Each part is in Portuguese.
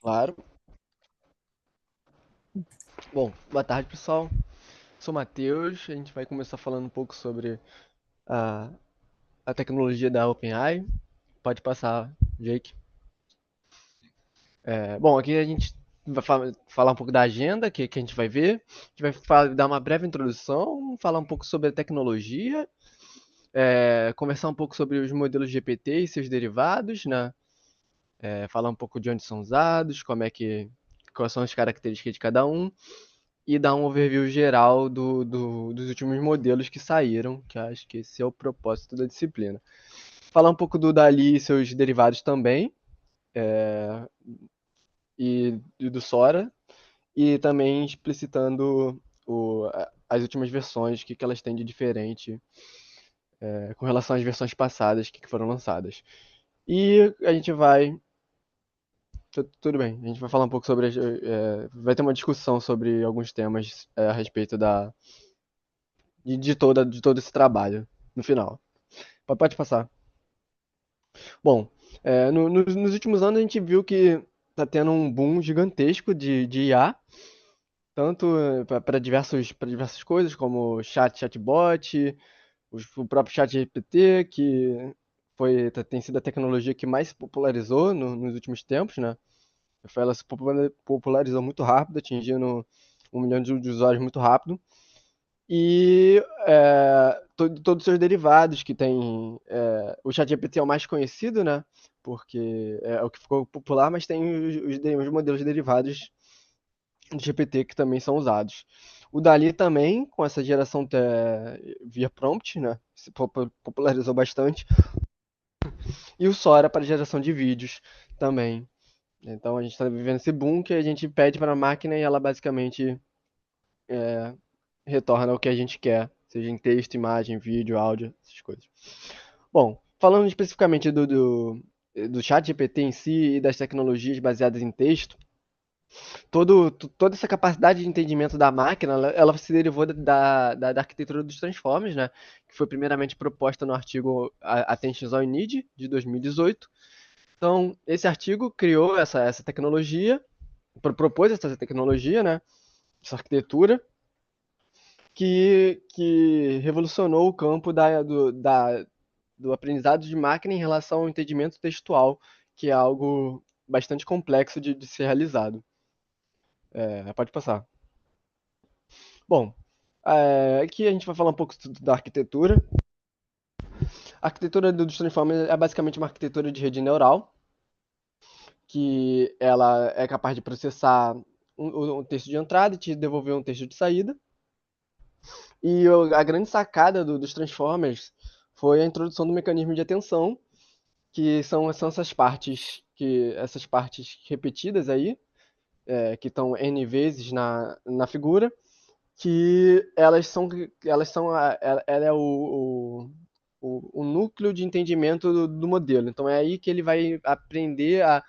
Claro. Bom, boa tarde, pessoal. Sou o Matheus. A gente vai começar falando um pouco sobre a, a tecnologia da OpenAI. Pode passar, Jake. Bom, aqui a gente vai falar um pouco da agenda que a gente vai ver. A gente vai dar uma breve introdução, falar um pouco sobre a tecnologia, conversar um pouco sobre os modelos GPT e seus derivados, né? Falar um pouco de onde são usados, quais são as características de cada um. E dar um overview geral dos últimos modelos que saíram, que eu acho que esse é o propósito da disciplina. Falar um pouco do Dali e seus derivados também, e do Sora, e também explicitando as últimas versões, que elas têm de diferente com relação às versões passadas que foram lançadas. E a gente vai. Tudo bem, a gente vai falar um pouco sobre. Vai ter uma discussão sobre alguns temas a respeito de todo esse trabalho no final. Pode passar. Bom, nos últimos anos a gente viu que está tendo um boom gigantesco de IA, tanto para diversas coisas, como chatbot, o próprio chat GPT, que tem sido a tecnologia que mais se popularizou nos últimos tempos, né? Ela se popularizou muito rápido, atingindo 1 milhão de usuários muito rápido. E todos os seus derivados que tem. O ChatGPT é o mais conhecido, né? Porque é o que ficou popular, mas tem os modelos derivados do GPT que também são usados. O Dali também, com essa geração via prompt, né? Se popularizou bastante. E o Sora para geração de vídeos também. Então a gente está vivendo esse boom que a gente pede para a máquina e ela basicamente retorna o que a gente quer, seja em texto, imagem, vídeo, áudio, essas coisas. Bom, falando especificamente do chat GPT em si e das tecnologias baseadas em texto, toda essa capacidade de entendimento da máquina, ela se derivou da arquitetura dos transformers, né? Que foi primeiramente proposta no artigo Attention on Need, de 2018. Então, esse artigo criou essa tecnologia, propôs essa tecnologia, né? Essa arquitetura, que revolucionou o campo do aprendizado de máquina em relação ao entendimento textual, que é algo bastante complexo de ser realizado. Pode passar. Bom, aqui a gente vai falar um pouco da arquitetura. A arquitetura dos Transformers é basicamente uma arquitetura de rede neural, que ela é capaz de processar um texto de entrada e te devolver um texto de saída. E a grande sacada dos Transformers foi a introdução do mecanismo de atenção, que são essas partes repetidas aí, que estão N vezes na figura, que ela é o núcleo de entendimento do modelo. Então é aí que ele vai aprender a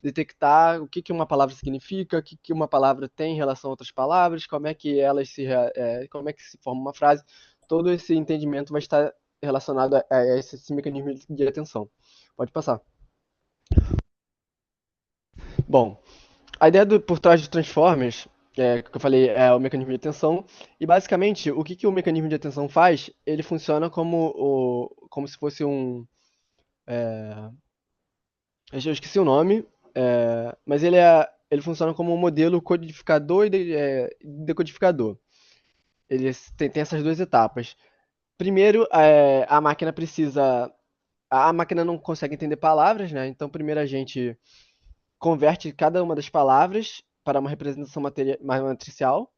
detectar o que uma palavra significa, o que uma palavra tem em relação a outras palavras, como é que se forma uma frase. Todo esse entendimento vai estar relacionado a esse mecanismo de atenção. Pode passar. Bom, a ideia por trás dos Transformers, que eu falei, é o mecanismo de atenção. E basicamente, o que o mecanismo de atenção faz? Ele funciona como se fosse um. Eu esqueci o nome, mas ele funciona como um modelo codificador e decodificador. Ele tem essas duas etapas. Primeiro, a máquina precisa. A máquina não consegue entender palavras, né? Então, primeiro a gente converte cada uma das palavras para uma representação matricial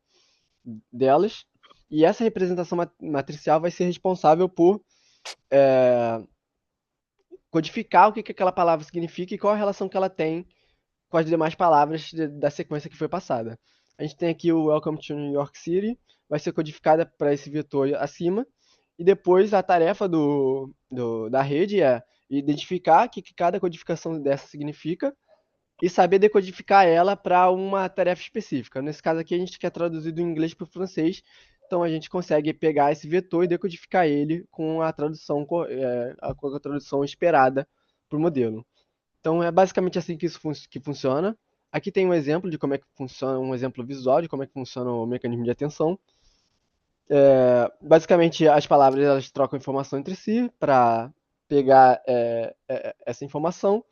delas. E essa representação matricial vai ser responsável por codificar o que aquela palavra significa e qual a relação que ela tem com as demais palavras da sequência que foi passada. A gente tem aqui o Welcome to New York City, vai ser codificada para esse vetor acima, e depois a tarefa da rede é identificar o que cada codificação dessa significa e saber decodificar ela para uma tarefa específica. Nesse caso aqui, a gente quer traduzir do inglês para o francês, então a gente consegue pegar esse vetor e decodificar ele com a tradução, com a tradução esperada para o modelo. Então é basicamente assim que isso que funciona. Aqui tem um exemplo de como é que funciona, um exemplo visual de como é que funciona o mecanismo de atenção. Basicamente, as palavras elas trocam informação entre si para pegar essa informação.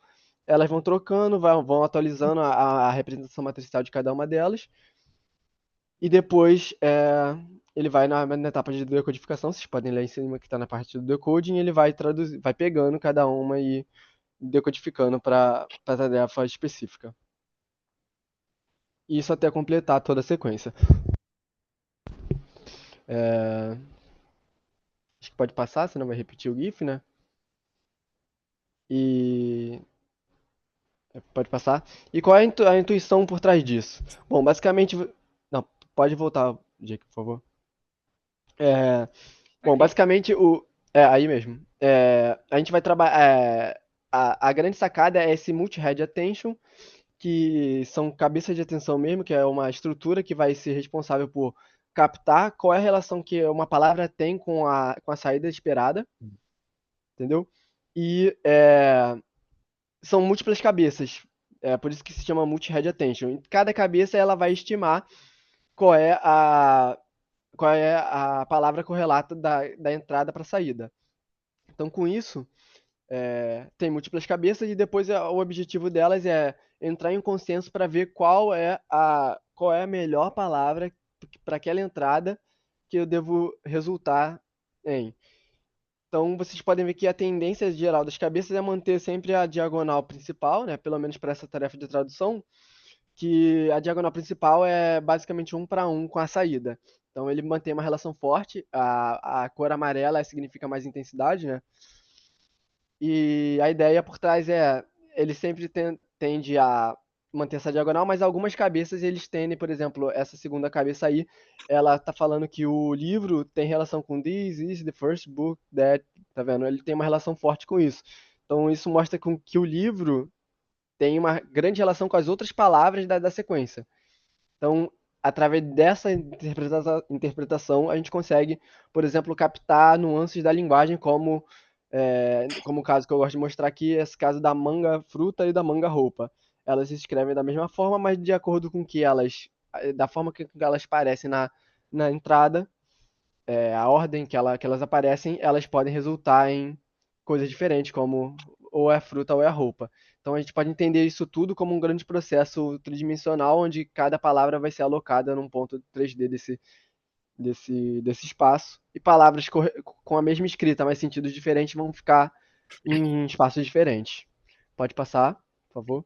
Elas vão trocando, vão atualizando a representação matricial de cada uma delas. E depois ele vai na etapa de decodificação. Vocês podem ler em cima que está na parte do decoding. Ele vai traduzir, vai pegando cada uma e decodificando para a tarefa específica. Isso até completar toda a sequência. É, acho que pode passar, senão vai repetir o GIF, né? E pode passar. E qual é a intuição por trás disso? Bom, basicamente. Não, pode voltar, Jake, por favor. É, bom, Aqui. basicamente o. É, aí mesmo. A gente vai trabalhar. A grande sacada é esse multi-head attention, que são cabeças de atenção mesmo, que é uma estrutura que vai ser responsável por captar qual é a relação que uma palavra tem com a saída esperada, entendeu? E são múltiplas cabeças. É por isso que se chama multi-head attention. Em cada cabeça ela vai estimar qual é a, qual é a palavra correlata da entrada para a saída. Então, com isso, tem múltiplas cabeças e depois o objetivo delas é entrar em consenso para ver qual é a melhor palavra para aquela entrada que eu devo resultar em. Então, vocês podem ver que a tendência geral das cabeças é manter sempre a diagonal principal, né? Pelo menos para essa tarefa de tradução, que a diagonal principal é basicamente um para um com a saída. Então, ele mantém uma relação forte. A cor amarela significa mais intensidade, né? E a ideia por trás ele sempre tende a manter essa diagonal, mas algumas cabeças eles tendem, por exemplo, essa segunda cabeça aí, ela tá falando que o livro tem relação com this is the first book that, tá vendo? Ele tem uma relação forte com isso. Então isso mostra que o livro tem uma grande relação com as outras palavras da sequência. Então, através dessa interpretação, a gente consegue, por exemplo, captar nuances da linguagem, como o caso que eu gosto de mostrar aqui, esse caso da manga fruta e da manga roupa. Elas se escrevem da mesma forma, mas de acordo com que da forma que elas aparecem na entrada, a ordem que elas aparecem, elas podem resultar em coisas diferentes, como ou é a fruta ou é a roupa. Então a gente pode entender isso tudo como um grande processo tridimensional, onde cada palavra vai ser alocada num ponto 3D desse espaço, e palavras com a mesma escrita, mas sentidos diferentes, vão ficar em espaços diferentes. Pode passar, por favor.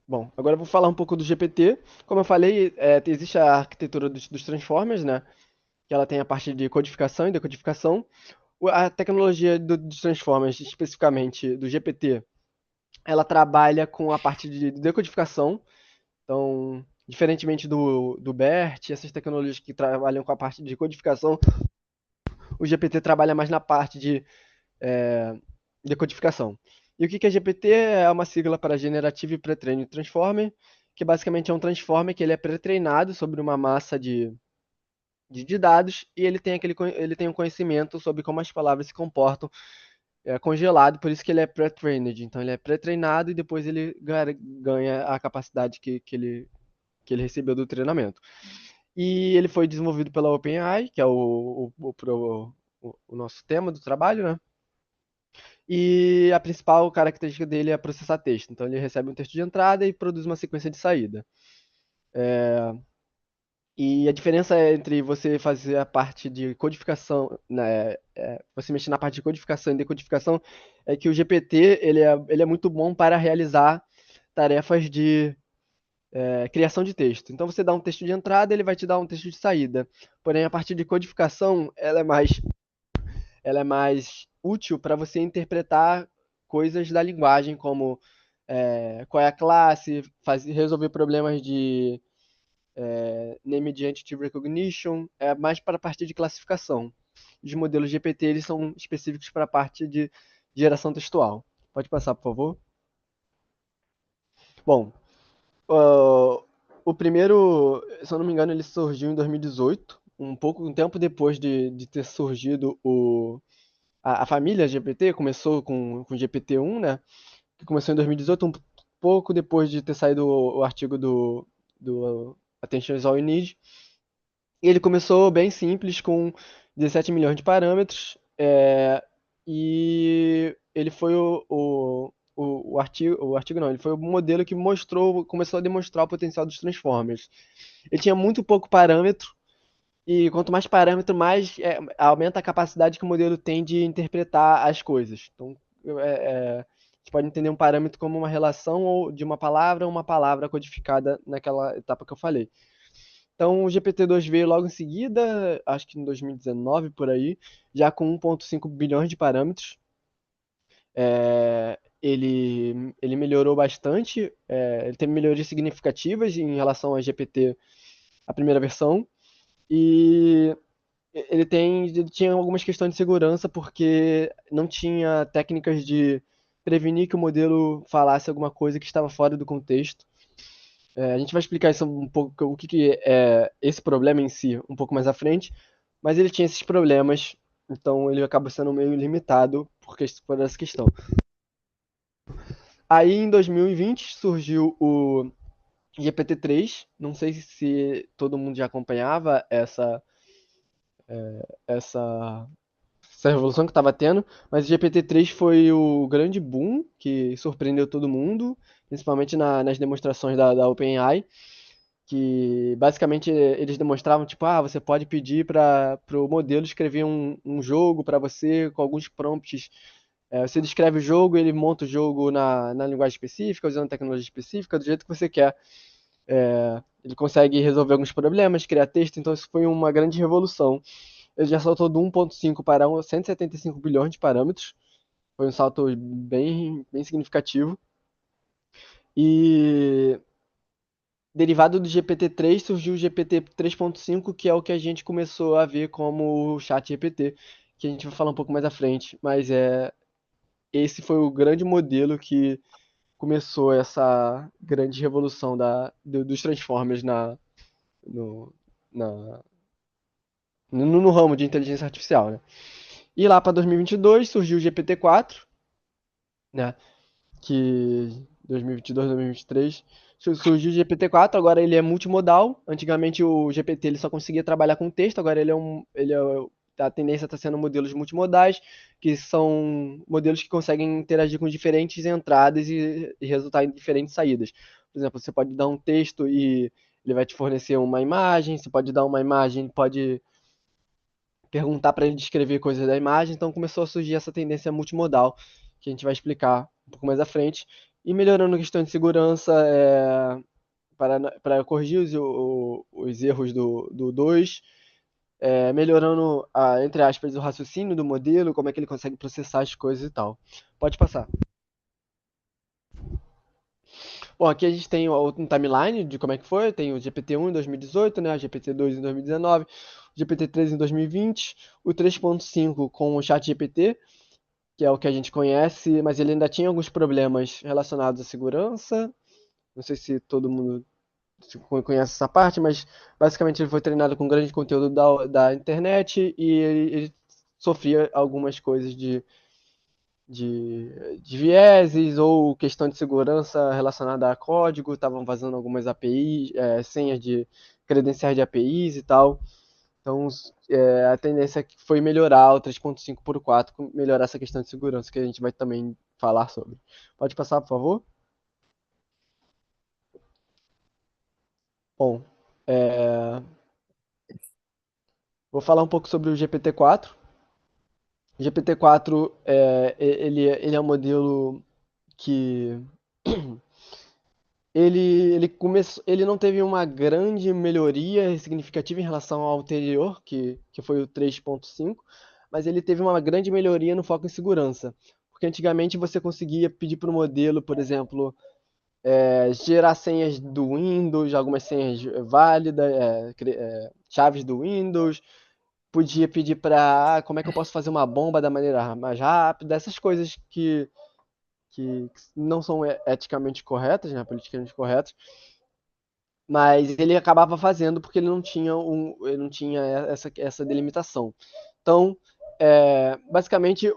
Bom, agora eu vou falar um pouco do GPT. Como eu falei, existe a arquitetura dos transformers, né? Que ela tem a parte de codificação e decodificação. A tecnologia dos Transformers, especificamente do GPT, ela trabalha com a parte de decodificação. Então, diferentemente do BERT, essas tecnologias que trabalham com a parte de codificação, o GPT trabalha mais na parte de é, decodificação. E o que é GPT? É uma sigla para Generative Pre-trained Transformer, que basicamente é um transformer que ele é pré-treinado sobre uma massa de dados e ele tem um conhecimento sobre como as palavras se comportam congelado, por isso que ele é pre-trained. Então ele é pré-treinado e depois ele ganha a capacidade que ele recebeu do treinamento. E ele foi desenvolvido pela OpenAI, que é o nosso tema do trabalho, né? E a principal característica dele é processar texto. Então ele recebe um texto de entrada e produz uma sequência de saída. E a diferença entre você fazer a parte de codificação, né, você mexer na parte de codificação e decodificação, é que o GPT ele é muito bom para realizar tarefas de criação de texto. Então você dá um texto de entrada, ele vai te dar um texto de saída. Porém, a parte de codificação, ela é mais útil para você interpretar coisas da linguagem, como qual é a classe, resolver problemas de Name Entity Recognition, é mais para a parte de classificação. Os modelos GPT eles são específicos para a parte de geração textual. Pode passar, por favor. Bom, o primeiro, se eu não me engano, ele surgiu em 2018, um tempo depois de ter surgido a família GPT começou com o GPT-1, né? Que começou em 2018, um pouco depois de ter saído o artigo do Attention is All You Need. E ele começou bem simples, com 17 milhões de parâmetros, e ele foi o artigo não, ele foi o modelo que começou a demonstrar o potencial dos Transformers. Ele tinha muito pouco parâmetro, e quanto mais parâmetro, mais aumenta a capacidade que o modelo tem de interpretar as coisas. Então, a gente pode entender um parâmetro como uma relação de uma palavra codificada naquela etapa que eu falei. Então, o GPT-2 veio logo em seguida, acho que em 2019 por aí, já com 1,5 bilhões de parâmetros. Ele melhorou bastante, ele teve melhorias significativas em relação ao GPT, a primeira versão, e ele tinha algumas questões de segurança porque não tinha técnicas de prevenir que o modelo falasse alguma coisa que estava fora do contexto. A gente vai explicar isso um pouco, o que que é esse problema em si, um pouco mais à frente, mas ele tinha esses problemas, então ele acaba sendo meio limitado por essa questão. Aí em 2020 surgiu o GPT-3, não sei se todo mundo já acompanhava essa, essa revolução que estava tendo, mas o GPT-3 foi o grande boom que surpreendeu todo mundo, principalmente nas demonstrações da OpenAI, que basicamente eles demonstravam, tipo, você pode pedir para o modelo escrever um jogo para você com alguns prompts. Você descreve o jogo, ele monta o jogo na linguagem específica, usando tecnologia específica, do jeito que você quer. Ele consegue resolver alguns problemas, criar texto, então isso foi uma grande revolução. Ele já saltou do 1.5 para 175 bilhões de parâmetros, foi um salto bem significativo. E derivado do GPT-3 surgiu o GPT 3.5, que é o que a gente começou a ver como o chat GPT, que a gente vai falar um pouco mais à frente, mas esse foi o grande modelo que começou essa grande revolução dos Transformers no, na, no ramo de inteligência artificial, né? E lá para 2022 surgiu o GPT-4, né? Que 2022, 2023 surgiu o GPT-4, agora ele é multimodal. Antigamente o GPT ele só conseguia trabalhar com texto, agora a tendência está sendo modelos multimodais, que são modelos que conseguem interagir com diferentes entradas e resultar em diferentes saídas. Por exemplo, você pode dar um texto e ele vai te fornecer uma imagem, você pode dar uma imagem, pode perguntar para ele descrever coisas da imagem, então começou a surgir essa tendência multimodal, que a gente vai explicar um pouco mais à frente, e melhorando a questão de segurança, para corrigir os erros do 2, melhorando, entre aspas, o raciocínio do modelo, como é que ele consegue processar as coisas e tal. Pode passar. Bom, aqui a gente tem um timeline de como é que foi. Tem o GPT-1 em 2018, né? O GPT-2 em 2019, o GPT-3 em 2020, o 3.5 com o ChatGPT, que é o que a gente conhece, mas ele ainda tinha alguns problemas relacionados à segurança. Não sei se todo mundo conhece essa parte, mas basicamente ele foi treinado com grande conteúdo da internet e ele sofria algumas coisas de vieses ou questão de segurança relacionada a código, estavam vazando algumas APIs, senhas de credenciais de APIs e tal. Então, a tendência foi melhorar o 3.5 por 4, melhorar essa questão de segurança que a gente vai também falar sobre. Pode passar, por favor? Bom, é, vou falar um pouco sobre o GPT-4. O GPT-4 ele é um modelo que ele não teve uma grande melhoria significativa em relação ao anterior, que foi o 3.5, mas ele teve uma grande melhoria no foco em segurança. Porque antigamente você conseguia pedir para o modelo, por exemplo, gerar senhas do Windows, algumas senhas válidas, chaves do Windows, podia pedir para como é que eu posso fazer uma bomba da maneira mais rápida, essas coisas que não são eticamente corretas, né, politicamente corretas, mas ele acabava fazendo porque ele não tinha essa delimitação. Então, Basicamente,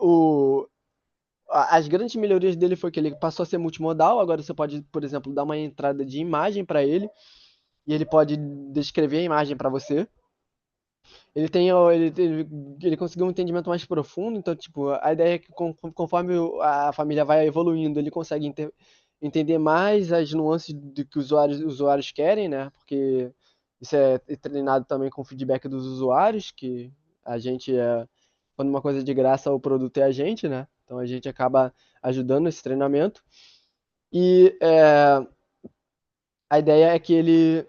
as grandes melhorias dele foi que ele passou a ser multimodal. Agora você pode, por exemplo, dar uma entrada de imagem para ele e ele pode descrever a imagem para você. Ele conseguiu um entendimento mais profundo, então, tipo, a ideia é que conforme a família vai evoluindo, ele consegue entender mais as nuances do que os usuários querem, né? Porque isso é treinado também com o feedback dos usuários, que a gente quando uma coisa é de graça, o produto é a gente, né? Então a gente acaba ajudando esse treinamento. E a ideia é que ele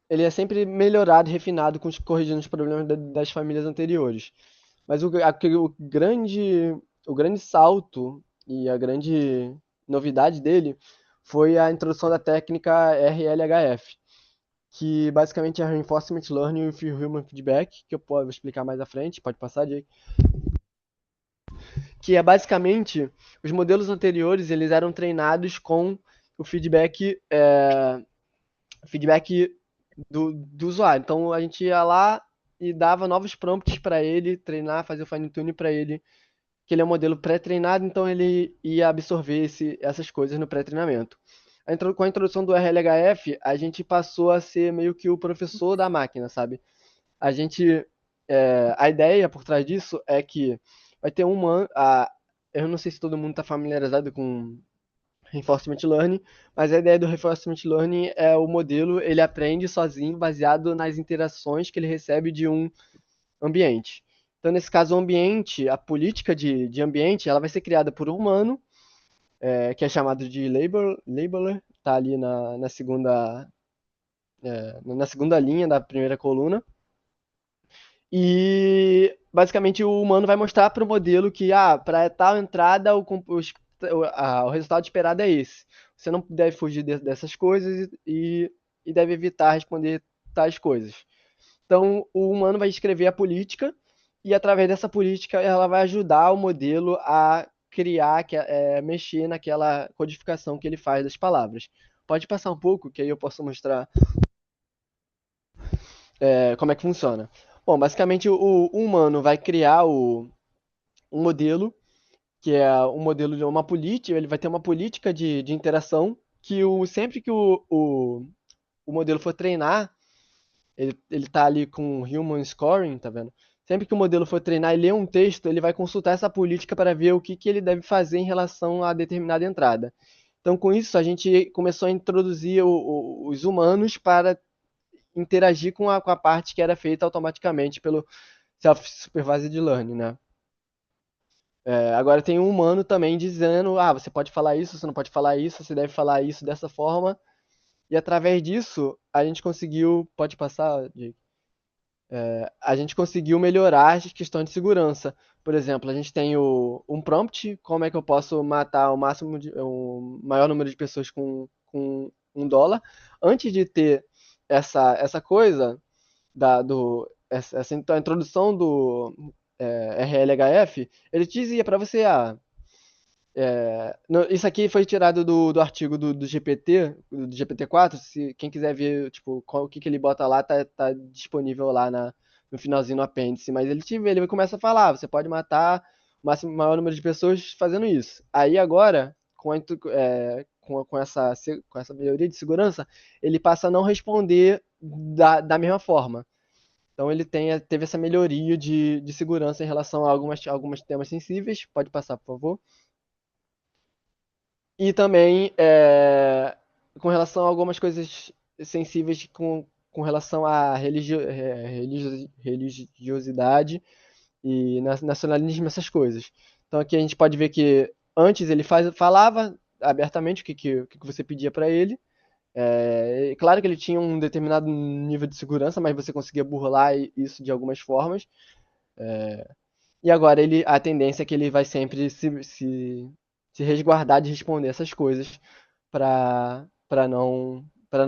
é sempre melhorado, refinado, corrigindo os problemas das famílias anteriores. Mas o grande salto e a grande novidade dele foi a introdução da técnica RLHF, que basicamente é Reinforcement Learning with Human Feedback, que eu vou explicar mais à frente, pode passar, Jake. Que é basicamente, os modelos anteriores eles eram treinados com o feedback do usuário. Então a gente ia lá e dava novos prompts para ele treinar, fazer o fine tune para ele, que ele é um modelo pré-treinado, então ele ia absorver essas coisas no pré-treinamento. Com a introdução do RLHF, a gente passou a ser meio que o professor da máquina, sabe? A gente, a ideia por trás disso é que vai ter eu não sei se todo mundo está familiarizado com Reinforcement Learning, mas a ideia do Reinforcement Learning é o modelo, ele aprende sozinho, baseado nas interações que ele recebe de um ambiente. Então, nesse caso, o ambiente, a política de ambiente, ela vai ser criada por um humano, que é chamado de labeler, está ali na segunda linha da primeira coluna. E basicamente o humano vai mostrar para o modelo que para tal entrada o resultado esperado é esse. Você não deve fugir dessas coisas e deve evitar responder tais coisas. Então o humano vai escrever a política e através dessa política ela vai ajudar o modelo a criar, mexer naquela codificação que ele faz das palavras. Pode passar um pouco, que aí eu posso mostrar como é que funciona. Bom, basicamente o humano vai criar um modelo, que é um modelo de uma política, ele vai ter uma política de interação que sempre que o modelo for treinar, ele tá ali com Human Scoring, tá vendo? Sempre que o modelo for treinar e ler um texto, ele vai consultar essa política para ver o que ele deve fazer em relação a determinada entrada. Então, com isso, a gente começou a introduzir os humanos para interagir com a parte que era feita automaticamente pelo Self-Supervised Learning, né? Agora tem um humano também dizendo, você pode falar isso, você não pode falar isso, você deve falar isso dessa forma. E através disso, a gente conseguiu, pode passar, Jake? A gente conseguiu melhorar as questões de segurança. Por exemplo, a gente tem um prompt, como é que eu posso matar o maior número de pessoas com $1. Antes de ter essa coisa, essa introdução do RLHF, ele dizia para você, isso aqui foi tirado do artigo do GPT, do GPT-4. Se quem quiser ver, tipo, o que ele bota lá, tá disponível lá no finalzinho no apêndice. Mas ele começa a falar, você pode matar o maior número de pessoas fazendo isso. Aí agora, com essa melhoria de segurança, ele passa a não responder da mesma forma. Então ele teve essa melhoria de segurança em relação a algumas temas sensíveis. Pode passar, por favor. E também com relação a algumas coisas sensíveis com relação à religiosidade e nacionalismo, essas coisas. Então aqui a gente pode ver que antes ele falava abertamente o que você pedia para ele. Claro que ele tinha um determinado nível de segurança, mas você conseguia burlar isso de algumas formas. E agora a tendência é que ele vai sempre se resguardar de responder essas coisas para não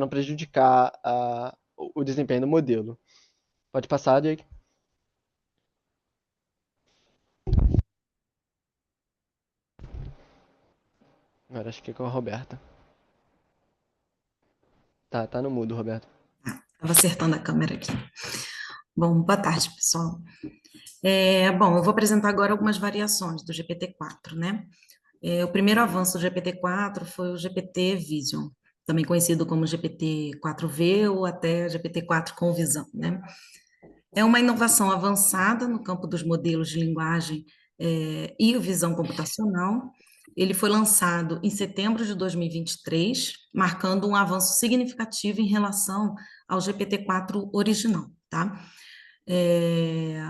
prejudicar o desempenho do modelo. Pode passar, Jake. Agora acho que é com a Roberta. Tá no mudo, Roberto. Tava acertando a câmera aqui. Bom, boa tarde, pessoal. Bom, eu vou apresentar agora algumas variações do GPT-4, né? O primeiro avanço do GPT-4 foi o GPT Vision, também conhecido como GPT-4V ou até GPT-4 com visão, né? É uma inovação avançada no campo dos modelos de linguagem, e visão computacional. Ele foi lançado em setembro de 2023, marcando um avanço significativo em relação ao GPT-4 original, tá? É,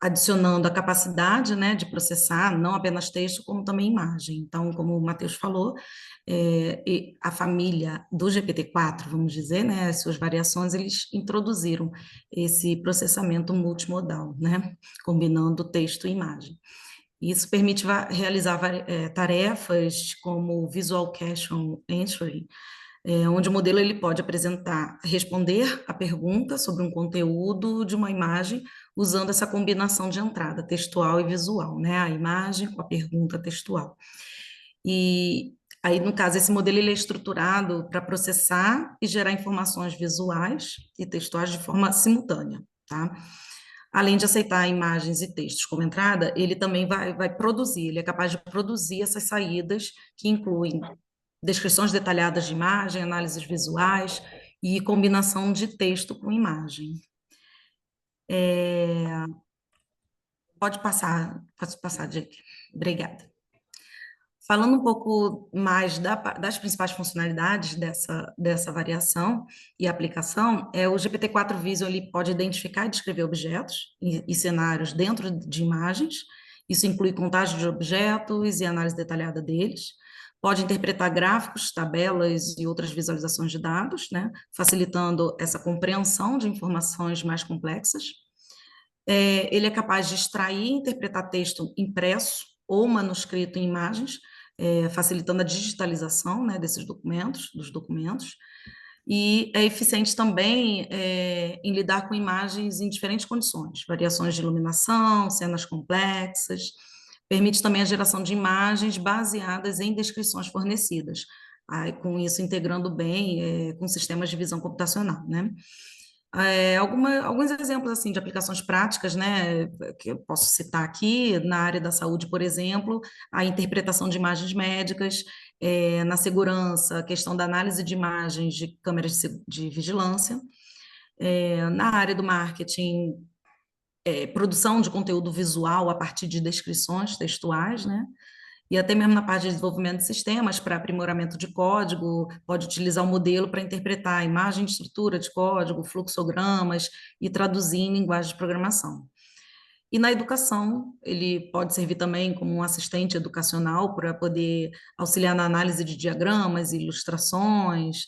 Adicionando a capacidade, né, de processar não apenas texto, como também imagem. Então, como o Matheus falou, e a família do GPT-4, vamos dizer, né, as suas variações, eles introduziram esse processamento multimodal, né, combinando texto e imagem. Isso permite realizar tarefas como Visual Question Answering, onde o modelo ele pode apresentar, responder a pergunta sobre um conteúdo de uma imagem usando essa combinação de entrada textual e visual, né? A imagem com a pergunta textual. E aí, no caso, esse modelo ele é estruturado para processar e gerar informações visuais e textuais de forma simultânea, tá? Além de aceitar imagens e textos como entrada, ele também vai produzir, ele é capaz de produzir essas saídas que incluem descrições detalhadas de imagem, análises visuais e combinação de texto com imagem. Pode passar, Jake. Obrigada. Falando um pouco mais das principais funcionalidades dessa variação e aplicação, o GPT-4 Visual ele pode identificar e descrever objetos e cenários dentro de imagens. Isso inclui contagem de objetos e análise detalhada deles. Pode interpretar gráficos, tabelas e outras visualizações de dados, né, facilitando essa compreensão de informações mais complexas. Ele é capaz de extrair e interpretar texto impresso ou manuscrito em imagens, facilitando a digitalização, né, dos documentos, e é eficiente também em lidar com imagens em diferentes condições, variações de iluminação, cenas complexas, permite também a geração de imagens baseadas em descrições fornecidas, aí, com isso integrando bem com sistemas de visão computacional, né? Alguns exemplos assim de aplicações práticas, né, que eu posso citar aqui na área da saúde, por exemplo, a interpretação de imagens médicas, na segurança, a questão da análise de imagens de câmeras de vigilância, na área do marketing, produção de conteúdo visual a partir de descrições textuais, né? E até mesmo na parte de desenvolvimento de sistemas para aprimoramento de código, pode utilizar o modelo para interpretar a imagem de estrutura de código, fluxogramas e traduzir em linguagem de programação. E na educação, ele pode servir também como um assistente educacional para poder auxiliar na análise de diagramas, ilustrações,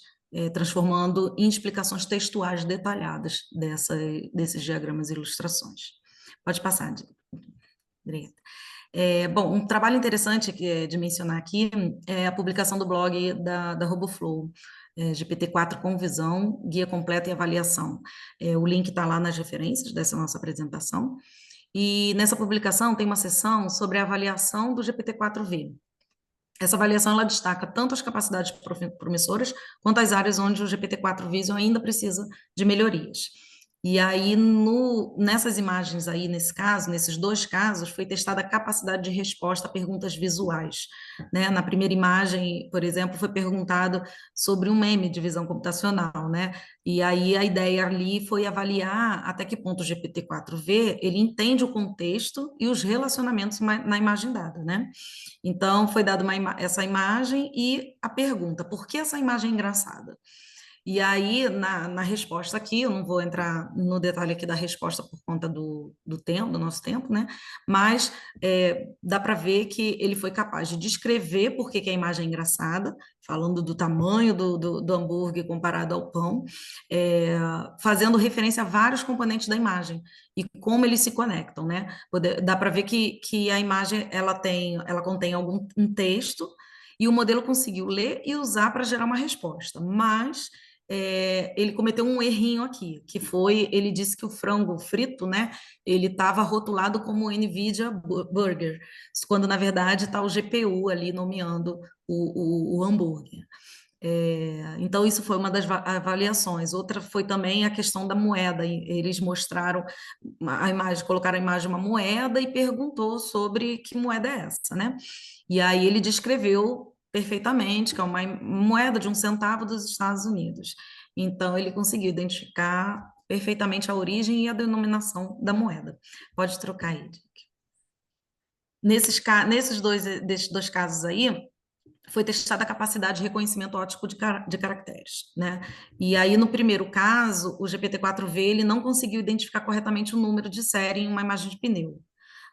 transformando em explicações textuais detalhadas desses diagramas e ilustrações. Pode passar, Obrigada. Bom, um trabalho interessante que é de mencionar aqui é a publicação do blog da RoboFlow, GPT-4 com visão, guia completa e avaliação. O link está lá nas referências dessa nossa apresentação. E nessa publicação tem uma seção sobre a avaliação do GPT-4V. Essa avaliação ela destaca tanto as capacidades promissoras quanto as áreas onde o GPT-4 Vision ainda precisa de melhorias. E aí, nessas imagens aí, nesse caso, nesses dois casos, foi testada a capacidade de resposta a perguntas visuais, né? Na primeira imagem, por exemplo, foi perguntado sobre um meme de visão computacional, né? E aí a ideia ali foi avaliar até que ponto o GPT-4V ele entende o contexto e os relacionamentos na imagem dada, né? Então, foi dada essa imagem e a pergunta: por que essa imagem é engraçada? E aí, na resposta aqui, eu não vou entrar no detalhe aqui da resposta por conta do tempo, do nosso tempo, né? Mas dá para ver que ele foi capaz de descrever por que que a imagem é engraçada, falando do tamanho do hambúrguer comparado ao pão, é, fazendo referência a vários componentes da imagem e como eles se conectam, né? Dá para ver que a imagem ela contém um texto e o modelo conseguiu ler e usar para gerar uma resposta, mas ele cometeu um errinho aqui, que foi, ele disse que o frango frito, né, ele estava rotulado como NVIDIA Burger, quando na verdade está o GPU ali nomeando o hambúrguer. Então, isso foi uma das avaliações. Outra foi também a questão da moeda. Eles mostraram a imagem, colocaram a imagem de uma moeda e perguntou sobre que moeda é essa, né? E aí ele descreveu perfeitamente que é uma moeda de 1 centavo dos Estados Unidos. Então, ele conseguiu identificar perfeitamente a origem e a denominação da moeda. Pode trocar aí. Dick. Desses dois casos aí, foi testada a capacidade de reconhecimento óptico de caracteres, né? E aí, no primeiro caso, o GPT-4V ele não conseguiu identificar corretamente o número de série em uma imagem de pneu.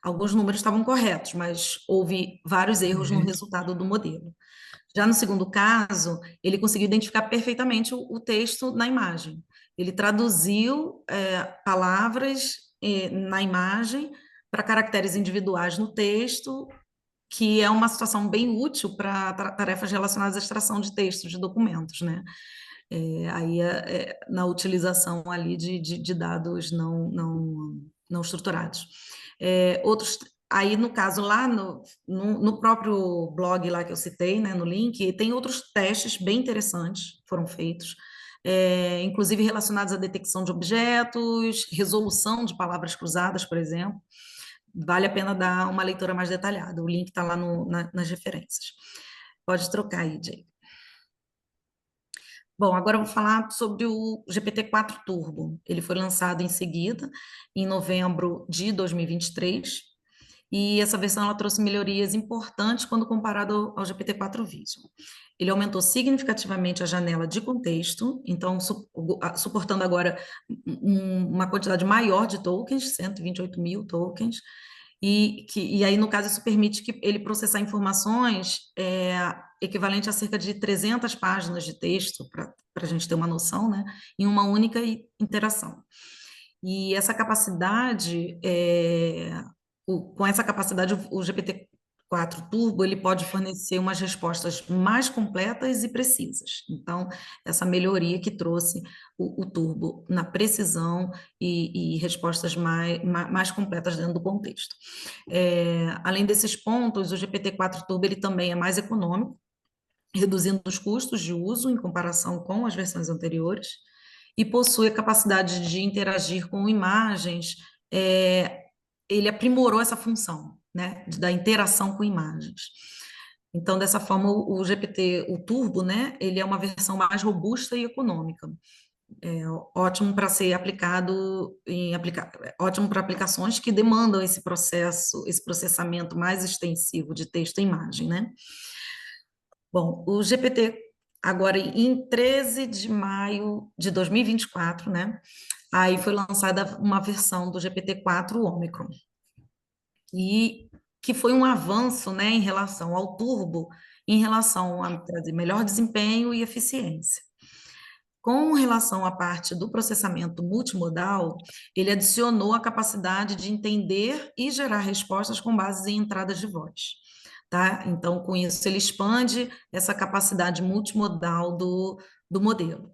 Alguns números estavam corretos, mas houve vários erros no Uhum. resultado do modelo. Já no segundo caso, ele conseguiu identificar perfeitamente o texto na imagem. Ele traduziu palavras na imagem para caracteres individuais no texto, que é uma situação bem útil para tarefas relacionadas à extração de textos, de documentos, né? Na utilização ali de dados não estruturados. Outros, aí no caso lá no próprio blog lá que eu citei, né, no link, tem outros testes bem interessantes foram feitos, inclusive relacionados à detecção de objetos, resolução de palavras cruzadas, por exemplo. Vale a pena dar uma leitura mais detalhada. O link está lá nas referências. Pode trocar aí, Jay. Bom, agora eu vou falar sobre o GPT-4 Turbo. Ele foi lançado em seguida, em novembro de 2023, e essa versão ela trouxe melhorias importantes quando comparado ao GPT-4 Vision. Ele aumentou significativamente a janela de contexto, então suportando agora uma quantidade maior de tokens, 128 mil tokens, e aí, no caso, isso permite que ele processar informações equivalente a cerca de 300 páginas de texto, para a gente ter uma noção, né, em uma única interação. E essa capacidade, com essa capacidade, o GPT-4 Turbo ele pode fornecer umas respostas mais completas e precisas. Então, essa melhoria que trouxe o Turbo na precisão e respostas mais completas dentro do contexto. Além desses pontos, o GPT-4 Turbo ele também é mais econômico, reduzindo os custos de uso em comparação com as versões anteriores, e possui a capacidade de interagir com imagens. Ele aprimorou essa função, né, da interação com imagens. Então, dessa forma, o GPT, o Turbo, né, ele é uma versão mais robusta e econômica. Ótimo para ser aplicado ótimo para aplicações que demandam esse processo, esse processamento mais extensivo de texto e imagem, né? Bom, o GPT, agora em 13 de maio de 2024, né? Aí foi lançada uma versão do GPT-4 Omicron, e que foi um avanço, né, em relação ao Turbo, em relação a trazer melhor desempenho e eficiência. Com relação à parte do processamento multimodal, ele adicionou a capacidade de entender e gerar respostas com base em entradas de voz. Tá? Então, com isso, ele expande essa capacidade multimodal do modelo.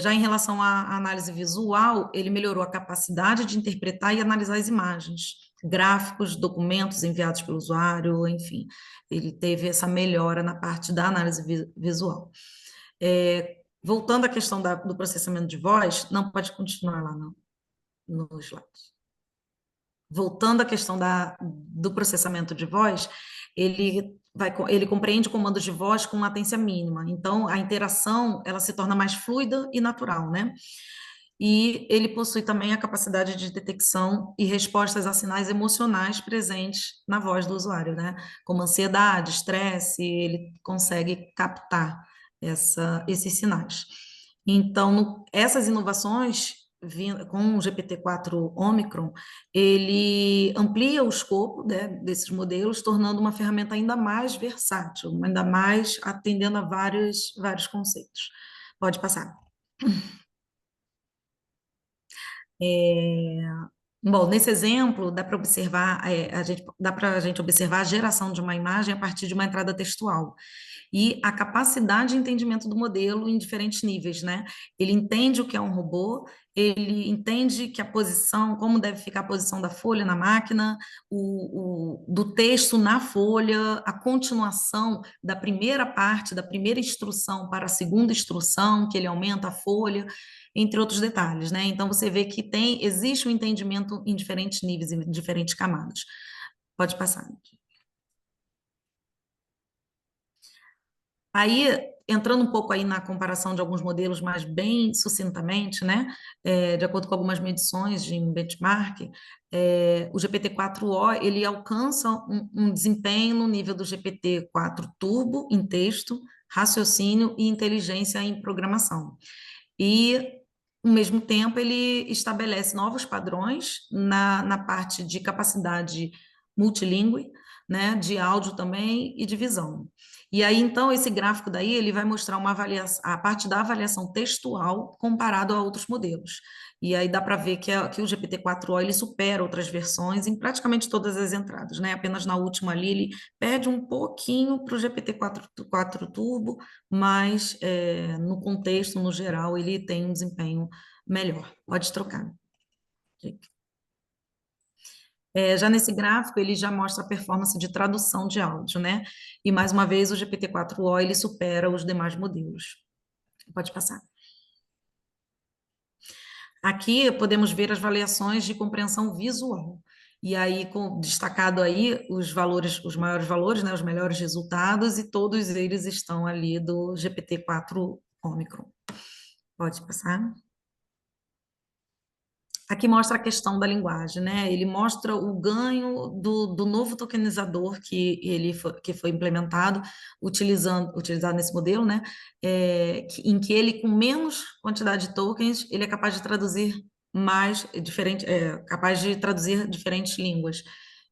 Já em relação à análise visual, ele melhorou a capacidade de interpretar e analisar as imagens, gráficos, documentos enviados pelo usuário, enfim, ele teve essa melhora na parte da análise visual. Voltando à questão do processamento de voz, não pode continuar lá no slide. Voltando à questão do processamento de voz, ele compreende comandos de voz com latência mínima. Então, a interação ela se torna mais fluida e natural, né? E ele possui também a capacidade de detecção e respostas a sinais emocionais presentes na voz do usuário, né? Como ansiedade, estresse, ele consegue captar esses sinais. Então, essas inovações com o GPT-4 Omicron, ele amplia o escopo, né, desses modelos, tornando uma ferramenta ainda mais versátil, ainda mais atendendo a vários conceitos. Pode passar. Bom, nesse exemplo, dá para observar, dá para a gente observar a geração de uma imagem a partir de uma entrada textual e a capacidade de entendimento do modelo em diferentes níveis, né? Ele entende o que é um robô, ele entende que a posição, como deve ficar a posição da folha na máquina, do texto na folha, a continuação da primeira parte, da primeira instrução para a segunda instrução, que ele aumenta a folha, entre outros detalhes, né? Então você vê que existe um entendimento em diferentes níveis, em diferentes camadas. Pode passar. Aí, entrando um pouco aí na comparação de alguns modelos, mas bem sucintamente, né, de acordo com algumas medições de um benchmark, o GPT-4o ele alcança um desempenho no nível do GPT-4 Turbo em texto, raciocínio e inteligência em programação. E, ao mesmo tempo, ele estabelece novos padrões na parte de capacidade multilingüe, né, de áudio também e de visão. E aí, então, esse gráfico daí, ele vai mostrar uma avaliação, a parte da avaliação textual comparado a outros modelos. E aí dá para ver que o GPT-4o ele supera outras versões em praticamente todas as entradas, né? Apenas na última ali ele perde um pouquinho para o GPT-4 Turbo, mas no contexto, no geral, ele tem um desempenho melhor. Pode trocar. Já nesse gráfico, ele já mostra a performance de tradução de áudio, né? E, mais uma vez, o GPT-4o, ele supera os demais modelos. Pode passar. Aqui podemos ver as variações de compreensão visual. E aí, destacado aí os valores, os maiores valores, né, os melhores resultados, e todos eles estão ali do GPT-4 Omicron. Pode passar. Aqui mostra a questão da linguagem, né? Ele mostra o ganho do novo tokenizador que foi implementado, utilizado nesse modelo, né? Em que ele, com menos quantidade de tokens, ele é capaz de traduzir capaz de traduzir diferentes línguas.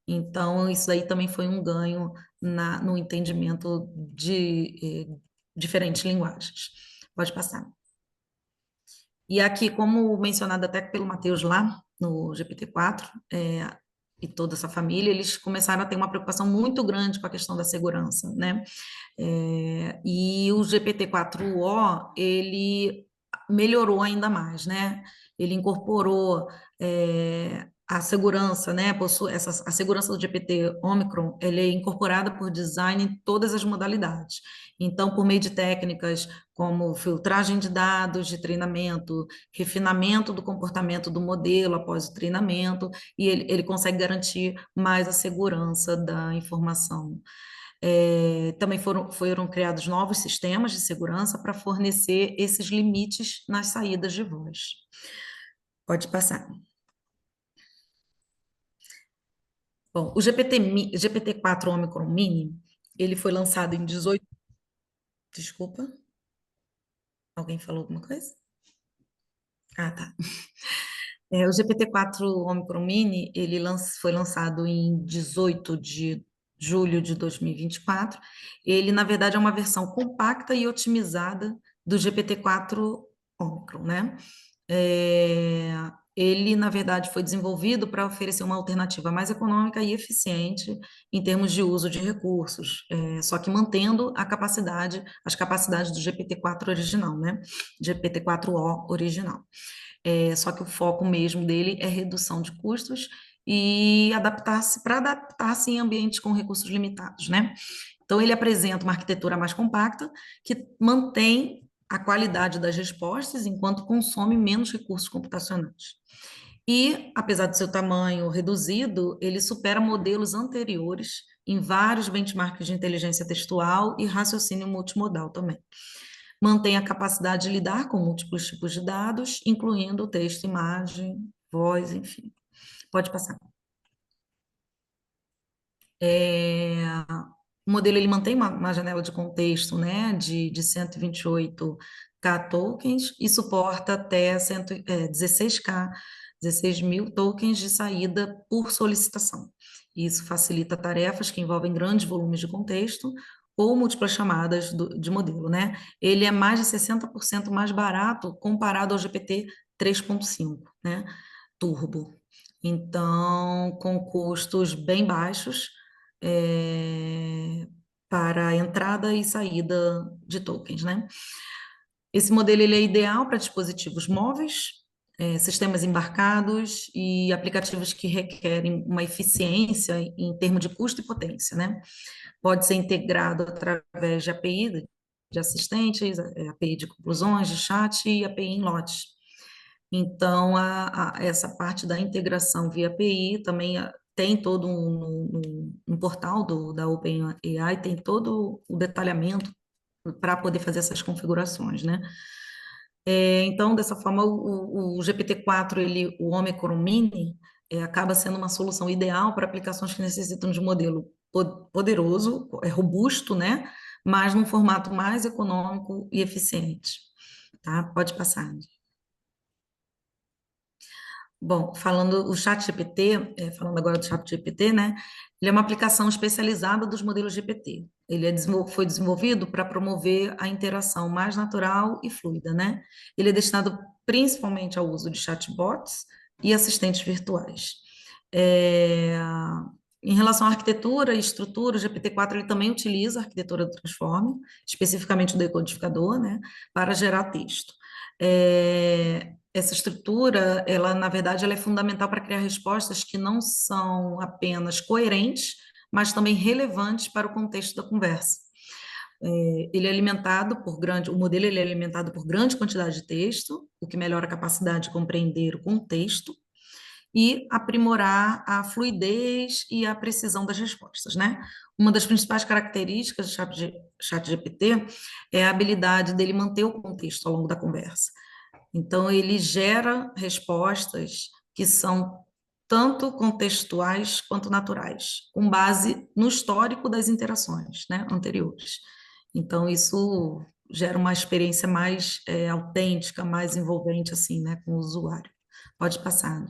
Então, isso aí também foi um ganho no entendimento de diferentes linguagens. Pode passar. E aqui, como mencionado até pelo Matheus lá no GPT-4, e toda essa família, eles começaram a ter uma preocupação muito grande com a questão da segurança, né? E o GPT-4o, ele melhorou ainda mais, né? Ele incorporou a segurança, né? A segurança do GPT Omicron, ele é incorporada por design em todas as modalidades. Então, por meio de técnicas como filtragem de dados de treinamento, refinamento do comportamento do modelo após o treinamento, e ele consegue garantir mais a segurança da informação. Também foram criados novos sistemas de segurança para fornecer esses limites nas saídas de voz. Pode passar. Bom, o GPT-4 Omicron Mini, ele foi lançado em 18... Desculpa, alguém falou alguma coisa? Ah, tá. O GPT-4 Omicron Mini, foi lançado em 18 de julho de 2024. Ele, na verdade, é uma versão compacta e otimizada do GPT-4 Omicron, né? Ele, na verdade, foi desenvolvido para oferecer uma alternativa mais econômica e eficiente em termos de uso de recursos, só que mantendo as capacidades do GPT-4 original, né? GPT-4o original. Só que o foco mesmo dele é redução de custos e adaptar-se em ambientes com recursos limitados, né? Então, ele apresenta uma arquitetura mais compacta, que mantém a qualidade das respostas enquanto consome menos recursos computacionais. E, apesar do seu tamanho reduzido, ele supera modelos anteriores em vários benchmarks de inteligência textual e raciocínio multimodal também. Mantém a capacidade de lidar com múltiplos tipos de dados, incluindo texto, imagem, voz, enfim. Pode passar. O modelo ele mantém uma janela de contexto, né, de 128K tokens e suporta até 16K, 16 mil tokens de saída por solicitação. Isso facilita tarefas que envolvem grandes volumes de contexto ou múltiplas chamadas de modelo, né? Ele é mais de 60% mais barato comparado ao GPT 3.5, né? Turbo. Então, com custos bem baixos, para a entrada e saída de tokens, né? Esse modelo ele é ideal para dispositivos móveis, sistemas embarcados e aplicativos que requerem uma eficiência em termos de custo e potência, né? Pode ser integrado através de API de assistentes, API de conclusões, de chat e API em lotes. Então, essa parte da integração via API também tem todo um portal da OpenAI, tem todo o detalhamento para poder fazer essas configurações, né? Então, dessa forma, o GPT-4, o Omicron Mini, acaba sendo uma solução ideal para aplicações que necessitam de um modelo poderoso, robusto, né? Mas num formato mais econômico e eficiente, tá? Pode passar. Bom, falando o ChatGPT, falando agora do ChatGPT, né? Ele é uma aplicação especializada dos modelos GPT. Ele foi desenvolvido para promover a interação mais natural e fluida, né? Ele é destinado principalmente ao uso de chatbots e assistentes virtuais. É, Em relação à arquitetura e estrutura, o GPT-4 ele também utiliza a arquitetura do Transformer, especificamente o decodificador, né, para gerar texto. Essa estrutura, ela, na verdade, ela é fundamental para criar respostas que não são apenas coerentes, mas também relevantes para o contexto da conversa. Ele é alimentado por grande, o modelo ele é alimentado por grande quantidade de texto, o que melhora a capacidade de compreender o contexto e aprimorar a fluidez e a precisão das respostas, né? Uma das principais características do ChatGPT é a habilidade dele manter o contexto ao longo da conversa. Então, ele gera respostas que são tanto contextuais quanto naturais, com base no histórico das interações, né, anteriores. Então, isso gera uma experiência mais autêntica, mais envolvente, assim, né, com o usuário. Pode passar.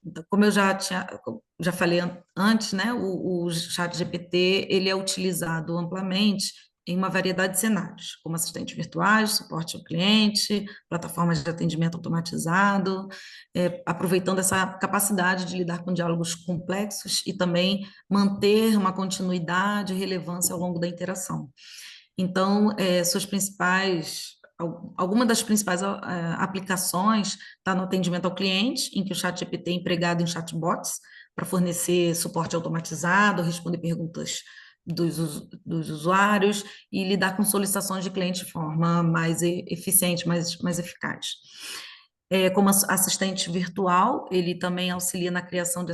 Então, como eu já falei antes, né, o ChatGPT ele é utilizado amplamente em uma variedade de cenários, como assistentes virtuais, suporte ao cliente, plataformas de atendimento automatizado, aproveitando essa capacidade de lidar com diálogos complexos e também manter uma continuidade e relevância ao longo da interação. Então, alguma das principais aplicações está no atendimento ao cliente, em que o ChatGPT é empregado em chatbots para fornecer suporte automatizado, responder perguntas dos usuários e lidar com solicitações de cliente de forma mais eficiente, mais eficaz. Como assistente virtual, ele também auxilia na criação de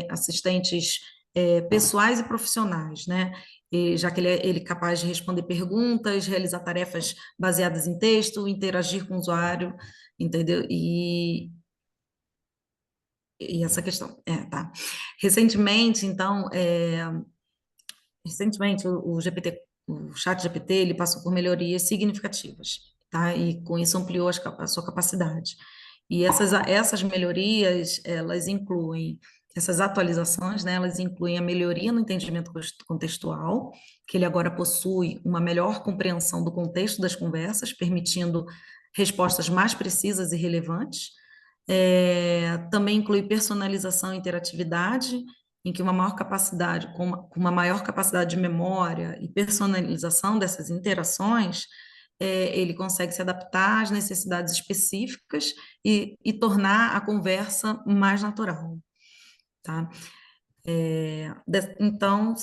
assistentes pessoais e profissionais, né? Já que ele é capaz de responder perguntas, realizar tarefas baseadas em texto, interagir com o usuário, entendeu? E essa questão, tá. Recentemente, então, o chat GPT, ele passou por melhorias significativas, tá? E com isso ampliou a sua capacidade. E essas melhorias, essas atualizações, né, elas incluem a melhoria no entendimento contextual, que ele agora possui uma melhor compreensão do contexto das conversas, permitindo respostas mais precisas e relevantes. Também inclui personalização e interatividade, em que com uma maior capacidade de memória e personalização dessas interações, ele consegue se adaptar às necessidades específicas e tornar a conversa mais natural, tá? Então,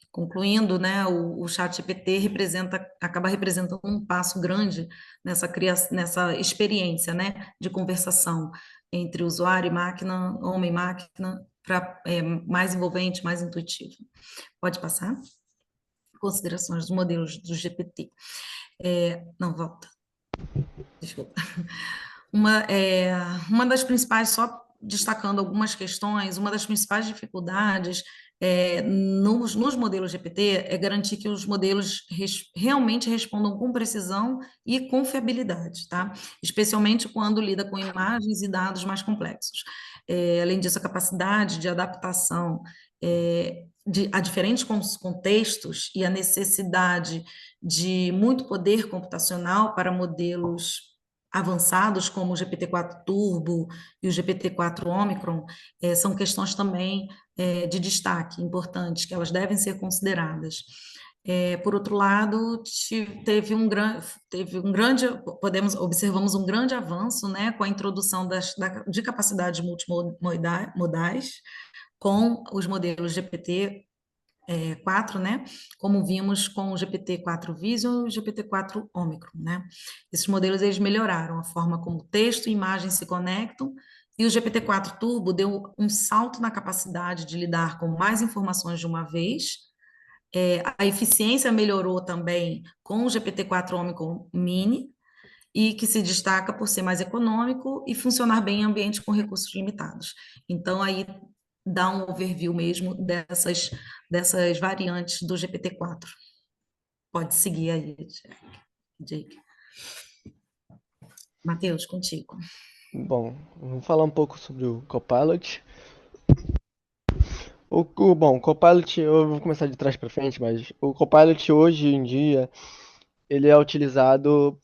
concluindo, né, o ChatGPT acaba representando um passo grande nessa experiência, né, de conversação entre usuário e máquina, homem e máquina, mais envolvente, mais intuitivo. Pode passar? Considerações dos modelos do GPT. Não, volta. Desculpa. Uma das principais, só destacando algumas questões, uma das principais dificuldades nos modelos GPT é garantir que os modelos realmente respondam com precisão e confiabilidade, tá? Especialmente quando lida com imagens e dados mais complexos. Além disso, a capacidade de adaptação a diferentes contextos e a necessidade de muito poder computacional para modelos avançados, como o GPT-4 Turbo e o GPT-4 Omicron, são questões também de destaque importantes, que elas devem ser consideradas. Por outro lado, teve um grande, observamos um grande avanço, né, com a introdução de capacidades multimodais, com os modelos GPT 4, né? Como vimos com o GPT-4 Vision e o GPT-4 Omicron, né? Esses modelos eles melhoraram a forma como texto e imagem se conectam, e o GPT-4 Turbo deu um salto na capacidade de lidar com mais informações de uma vez. A eficiência melhorou também com o GPT-4 Omicron Mini, e que se destaca por ser mais econômico e funcionar bem em ambientes com recursos limitados. Então, aí dá um overview mesmo dessas variantes do GPT-4. Pode seguir aí, Jake. Matheus, contigo. Bom, vamos falar um pouco sobre o Copilot. Bom, o Copilot, eu vou começar de trás para frente, mas o Copilot hoje em dia, ele é utilizado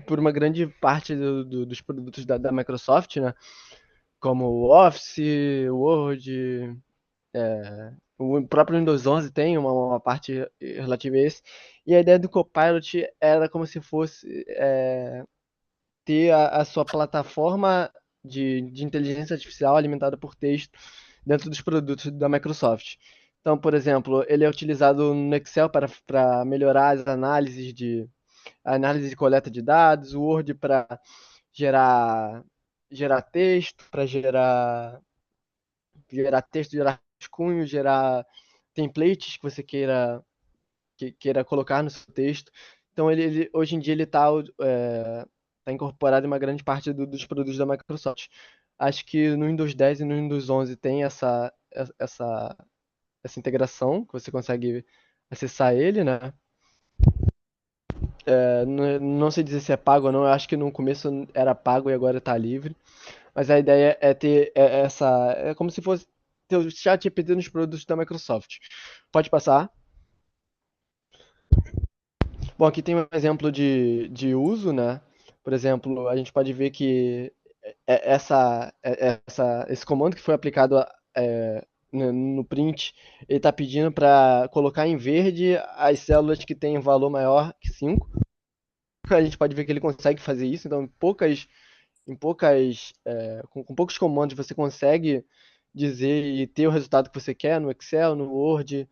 por uma grande parte dos produtos da Microsoft, né? Como o Office, o Word, o próprio Windows 11 tem uma parte relativa a isso. E a ideia do Copilot era como se fosse ter a sua plataforma de inteligência artificial alimentada por texto dentro dos produtos da Microsoft. Então, por exemplo, ele é utilizado no Excel para melhorar as análise de coleta de dados, o Word para gerar, gerar texto, para gerar texto, gerar rascunho, gerar templates que você queira colocar no seu texto. Então, hoje em dia, ele está tá incorporado em uma grande parte dos produtos da Microsoft. Acho que no Windows 10 e no Windows 11 tem essa, essa integração, que você consegue acessar ele, né? Não sei dizer se é pago ou não, eu acho que no começo era pago e agora está livre. Mas a ideia é ter essa. É como se fosse ter o chat GPT nos produtos da Microsoft. Pode passar. Bom, aqui tem um exemplo de uso, né? Por exemplo, a gente pode ver que esse comando que foi aplicado no print, ele está pedindo para colocar em verde as células que têm valor maior que 5. A gente pode ver que ele consegue fazer isso, então com poucos comandos você consegue dizer e ter o resultado que você quer no Excel, no Word,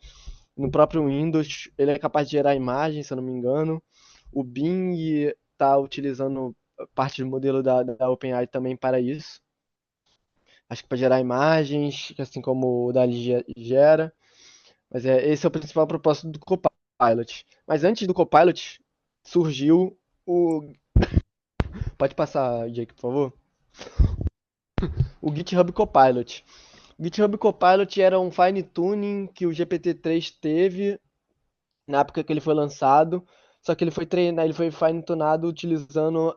no próprio Windows. Ele é capaz de gerar imagem, se eu não me engano. O Bing está utilizando parte do modelo da OpenAI também para isso. Acho que para gerar imagens, assim como o DALL-E gera. Mas esse é o principal propósito do Copilot. Mas antes do Copilot, surgiu o. Pode passar, Jake, por favor? O GitHub Copilot. O GitHub Copilot era um fine tuning que o GPT-3 teve na época que ele foi lançado, só que ele foi fine-tunado utilizando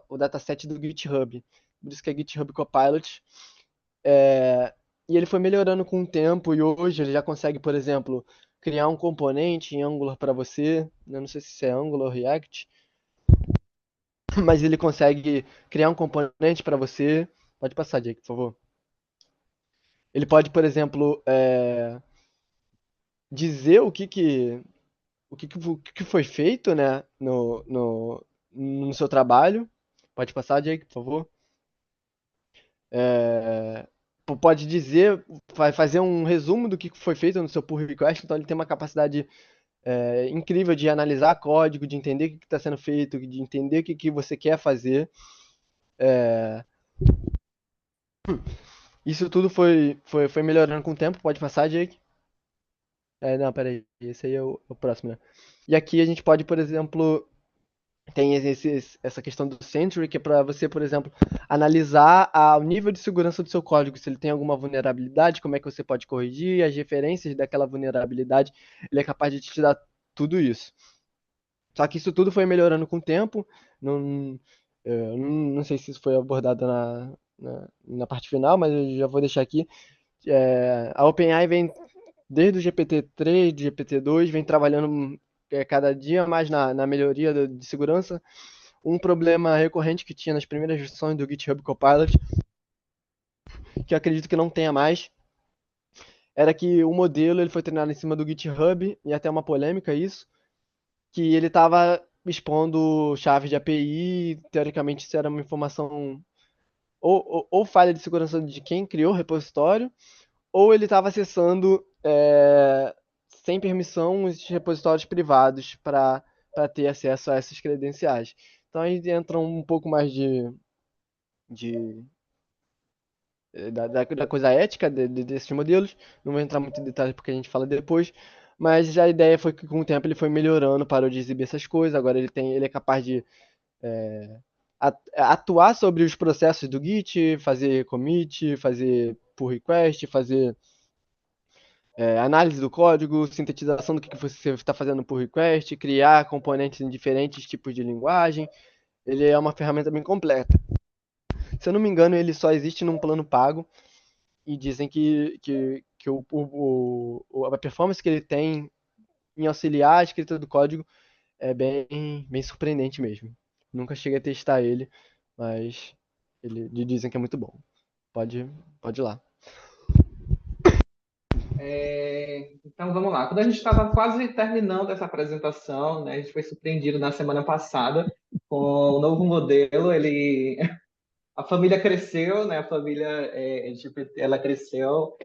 o dataset do GitHub. Por isso que é GitHub Copilot. E ele foi melhorando com o tempo e hoje ele já consegue, por exemplo, criar um componente em Angular para você. Eu não sei se é Angular ou React, mas ele consegue criar um componente para você. Pode passar, Jake, por favor. Ele pode, por exemplo, dizer o que foi feito, né, no seu trabalho. Pode passar, Jake, por favor. É, pode dizer, vai fazer um resumo do que foi feito no seu pull request, então ele tem uma capacidade incrível de analisar código, de entender o que está sendo feito, de entender o que você quer fazer. É, isso tudo foi melhorando com o tempo. Pode passar, Jake? Não, peraí, esse aí é o próximo, né? E aqui a gente pode, por exemplo, tem essa questão do Sentry, que é para você, por exemplo, analisar o nível de segurança do seu código, se ele tem alguma vulnerabilidade, como é que você pode corrigir, as referências daquela vulnerabilidade, ele é capaz de te dar tudo isso. Só que isso tudo foi melhorando com o tempo, não, não sei se isso foi abordado na parte final, mas eu já vou deixar aqui. A OpenAI vem, desde o GPT-3, do GPT-2, vem trabalhando cada dia mais na melhoria de segurança. Um problema recorrente que tinha nas primeiras versões do GitHub Copilot, que eu acredito que não tenha mais, era que o modelo ele foi treinado em cima do GitHub, e até uma polêmica isso, que ele estava expondo chaves de API, teoricamente isso era uma informação ou falha de segurança de quem criou o repositório, ou ele estava acessando sem permissão os repositórios privados para ter acesso a essas credenciais. Então aí entra um pouco mais de da coisa ética desses modelos. Não vou entrar muito em detalhes porque a gente fala depois. Mas já a ideia foi que com o tempo ele foi melhorando, parou de exibir essas coisas. Agora ele é capaz de atuar sobre os processos do Git, fazer commit, fazer pull request, fazer análise do código, sintetização do que você está fazendo por request, criar componentes em diferentes tipos de linguagem. Ele é uma ferramenta bem completa. Se eu não me engano, ele só existe num plano pago e dizem que a performance que ele tem em auxiliar a escrita do código é bem surpreendente mesmo. Nunca cheguei a testar ele, mas dizem que é muito bom. Pode, pode ir lá. Então vamos lá. Quando a gente estava quase terminando essa apresentação, né, a gente foi surpreendido na semana passada com o novo modelo. A família cresceu, né? A família LGBT, ela cresceu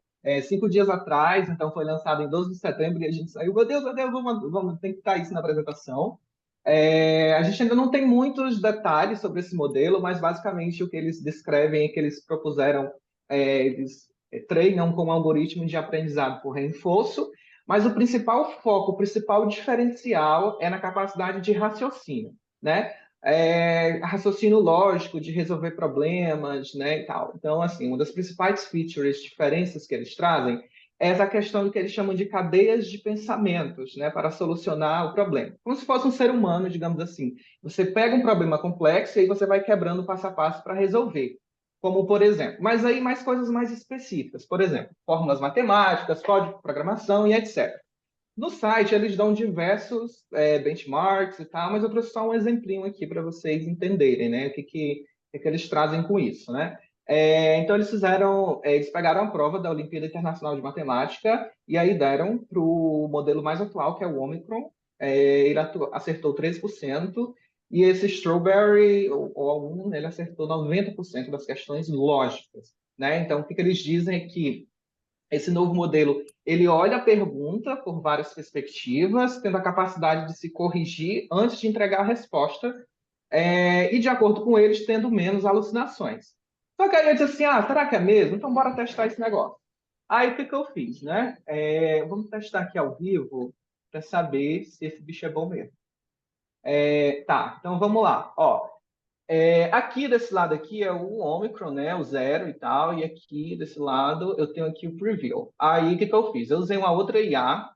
5 dias atrás, então foi lançado em 12 de setembro e a gente saiu, meu Deus, vamos tem que estar isso na apresentação. A gente ainda não tem muitos detalhes sobre esse modelo, mas basicamente o que eles descrevem é que eles propuseram, eles treinam com um algoritmo de aprendizado por reforço, mas o principal foco, o principal diferencial é na capacidade de raciocínio, né? Raciocínio lógico, de resolver problemas, né, e tal. Então, assim, uma das principais features, diferenças que eles trazem é essa questão do que eles chamam de cadeias de pensamentos, né, para solucionar o problema. Como se fosse um ser humano, digamos assim. Você pega um problema complexo e aí você vai quebrando passo a passo para resolver. Como, por exemplo, mas aí mais coisas mais específicas. Por exemplo, fórmulas matemáticas, código de programação e etc. No site, eles dão diversos benchmarks e tal, mas eu trouxe só um exemplinho aqui para vocês entenderem, né? O que eles trazem com isso, né? Então, eles pegaram a prova da Olimpíada Internacional de Matemática e aí deram para o modelo mais atual, que é o Omicron. Ele acertou 13%, e esse Strawberry, ou algum, ele acertou 90% das questões lógicas, né? Então, o que eles dizem é que esse novo modelo, ele olha a pergunta por várias perspectivas, tendo a capacidade de se corrigir antes de entregar a resposta, e, de acordo com eles, tendo menos alucinações. Só que aí eu disse assim, será que é mesmo? Então, bora testar esse negócio. Aí, o que eu fiz, né? Vamos testar aqui ao vivo para saber se esse bicho é bom mesmo. Tá, então vamos lá. Ó, aqui desse lado aqui é o Omicron, né? O zero e tal. E aqui desse lado eu tenho aqui o preview. Aí o que eu fiz? Eu usei uma outra IA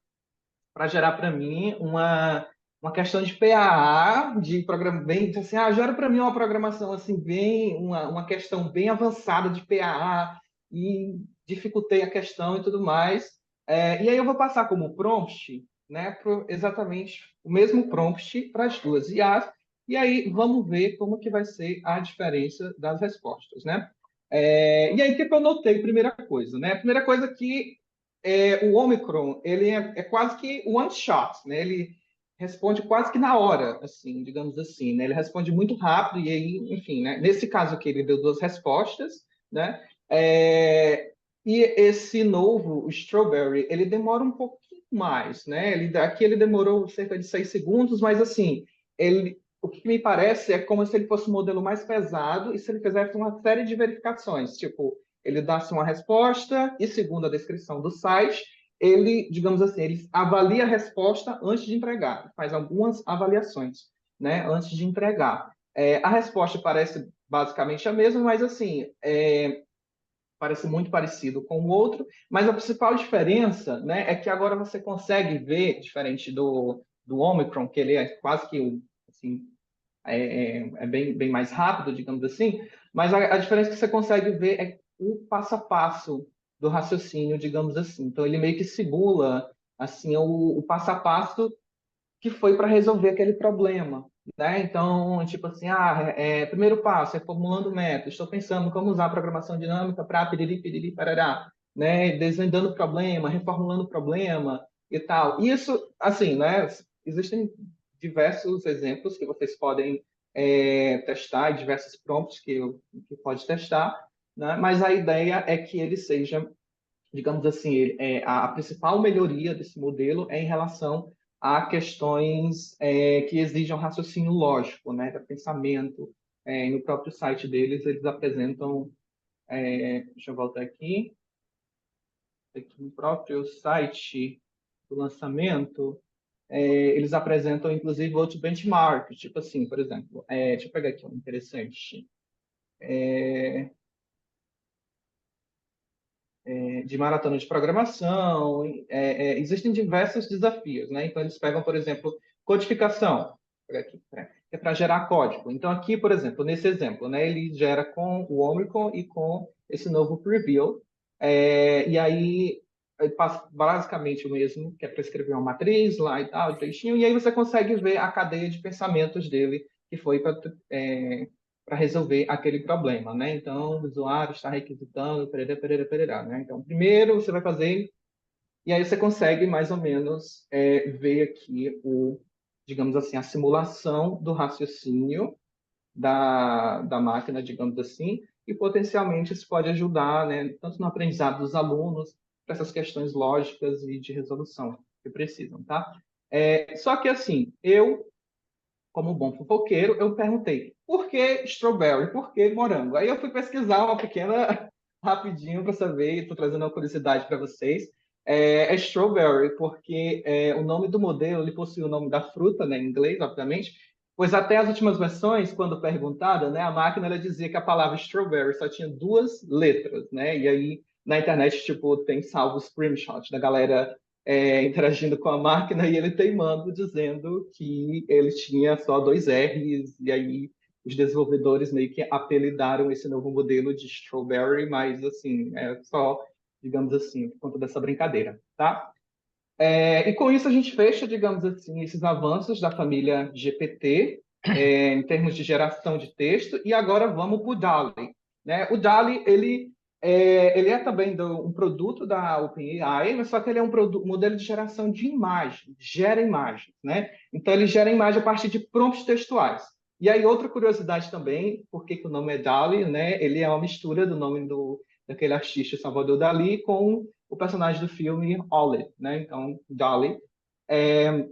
para gerar para mim uma questão de PAA, de programa bem assim, gera para mim uma programação assim bem uma questão bem avançada de PAA e dificultei a questão e tudo mais. E aí eu vou passar como prompt, né, exatamente o mesmo prompt para as duas IAs, e aí vamos ver como que vai ser a diferença das respostas, né? E aí o que eu notei? Primeira coisa, né? Primeira coisa que o Omicron, ele é quase que one shot, né? Ele responde quase que na hora, assim, digamos assim, né? Ele responde muito rápido e aí, enfim, né? Nesse caso aqui, ele deu duas respostas, né? E esse novo, o Strawberry, ele demora um pouquinho mais, né? Aqui ele demorou cerca de 6 segundos, mas assim, o que me parece é como se ele fosse um modelo mais pesado e se ele fizesse uma série de verificações, tipo, ele dá-se uma resposta e, segundo a descrição do site, ele, digamos assim, ele avalia a resposta antes de entregar, faz algumas avaliações, né, antes de entregar. A resposta parece basicamente a mesma, mas assim, parece muito parecido com o outro, mas a principal diferença, né, é que agora você consegue ver, diferente do Omicron, que ele é quase que assim, bem mais rápido, digamos assim, mas a diferença que você consegue ver é o passo a passo do raciocínio, digamos assim. Então, ele meio que simula assim, o passo a passo que foi para resolver aquele problema, né? Então, tipo assim, primeiro passo é formulando métodos. Estou pensando como usar a programação dinâmica para piriri, piriri, parará, né? Desvendando o problema, reformulando o problema e tal. Isso, assim, né? Existem diversos exemplos que vocês podem testar, diversos prompts que pode testar, né? Mas a ideia é que ele seja, digamos assim, a principal melhoria desse modelo é em relação a questões que exijam raciocínio lógico, né, de pensamento. No próprio site deles, eles apresentam, deixa eu voltar aqui no próprio site do lançamento, eles apresentam, inclusive, outros benchmarks, tipo assim, por exemplo, deixa eu pegar aqui um interessante, de maratona de programação, existem diversos desafios, né? Então, eles pegam, por exemplo, codificação, aqui, que é para gerar código. Então, aqui, por exemplo, nesse exemplo, né, ele gera com o Omicron e com esse novo Preview, e aí ele passa basicamente o mesmo, que é para escrever uma matriz lá e tal, direitinho, e aí você consegue ver a cadeia de pensamentos dele, que foi para resolver aquele problema, né? Então, o usuário está requisitando, pererê, pererê, pererá, né? Então, primeiro você vai fazer, e aí você consegue mais ou menos ver aqui digamos assim, a simulação do raciocínio da máquina, digamos assim, e potencialmente isso pode ajudar, né, tanto no aprendizado dos alunos, para essas questões lógicas e de resolução que precisam, tá? Só que assim, eu como bom fofoqueiro, eu perguntei, por que strawberry? Por que morango? Aí eu fui pesquisar uma pequena, rapidinho, para saber, estou trazendo uma curiosidade para vocês. É strawberry, porque o nome do modelo, ele possui o nome da fruta, né, em inglês, obviamente, pois até as últimas versões, quando perguntada, né, a máquina ela dizia que a palavra strawberry só tinha duas letras, né, e aí na internet, tipo, tem salvo screenshot da galera interagindo com a máquina e ele teimando, dizendo que ele tinha só dois R's, e aí os desenvolvedores meio que apelidaram esse novo modelo de Strawberry, mas assim, é só, digamos assim, por conta dessa brincadeira, tá? E com isso a gente fecha, digamos assim, esses avanços da família GPT em termos de geração de texto, e agora vamos para o DALL-E, né? O DALL-E, ele é também um produto da OpenAI, mas só que ele é um modelo de geração de imagem, gera imagens, né? Então ele gera imagem a partir de prompts textuais. E aí outra curiosidade também, por que o nome é DALL-E, né? Ele é uma mistura do nome daquele artista Salvador Dalí com o personagem do filme Wall-E, né? Então, DALL-E. É,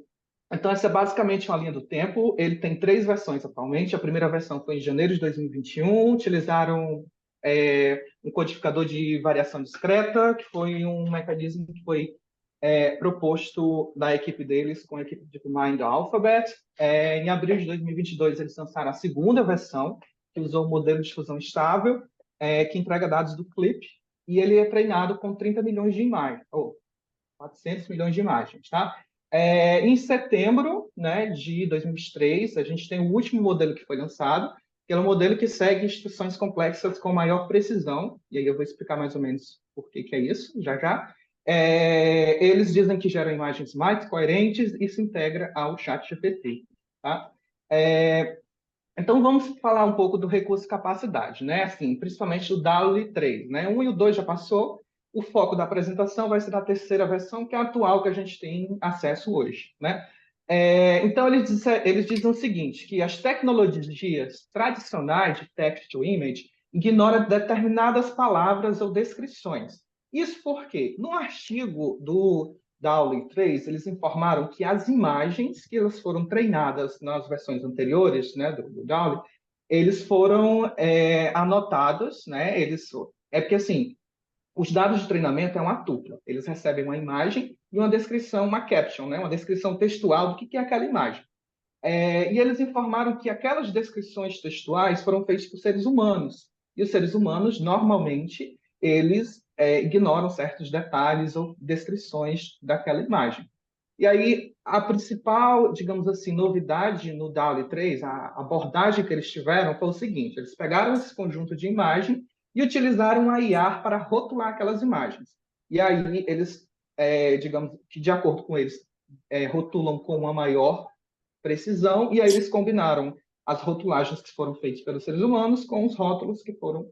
então, essa é basicamente uma linha do tempo. Ele tem três versões atualmente. A primeira versão foi em janeiro de 2021. Utilizaram um codificador de variação discreta, que foi um mecanismo que foi proposto da equipe deles com a equipe de Mind Alphabet. Em abril de 2022, eles lançaram a segunda versão, que usou um modelo de fusão estável, que entrega dados do clip, e ele é treinado com 30 milhões de imagens, ou 400 milhões de imagens, tá? Em setembro, né, de 2023, a gente tem o último modelo que foi lançado, que é um modelo que segue instruções complexas com maior precisão, e aí eu vou explicar mais ou menos por que é isso, já já. Eles dizem que geram imagens mais coerentes e se integra ao ChatGPT, tá? Então, vamos falar um pouco do recurso capacidade, né? Assim, principalmente o DALL-E 3, né? 1 e o 2 já passou, o foco da apresentação vai ser na terceira versão, que é a atual que a gente tem acesso hoje, né? Então, eles dizem o seguinte, que as tecnologias tradicionais de text to image ignoram determinadas palavras ou descrições. Isso porque, no artigo do DALL-E 3, eles informaram que as imagens que elas foram treinadas nas versões anteriores, né, do DALL-E, eles foram anotados, né, é porque, assim, os dados de treinamento é uma tupla. Eles recebem uma imagem e uma descrição, uma caption, né, uma descrição textual do que é aquela imagem. E eles informaram que aquelas descrições textuais foram feitas por seres humanos. E os seres humanos, normalmente, eles ignoram certos detalhes ou descrições daquela imagem. E aí, a principal, digamos assim, novidade no DALL-E 3, a abordagem que eles tiveram foi o seguinte: eles pegaram esse conjunto de imagem e utilizaram a IA para rotular aquelas imagens. E aí, eles, digamos que de acordo com eles, rotulam com uma maior precisão, e aí eles combinaram as rotulagens que foram feitas pelos seres humanos com os rótulos que foram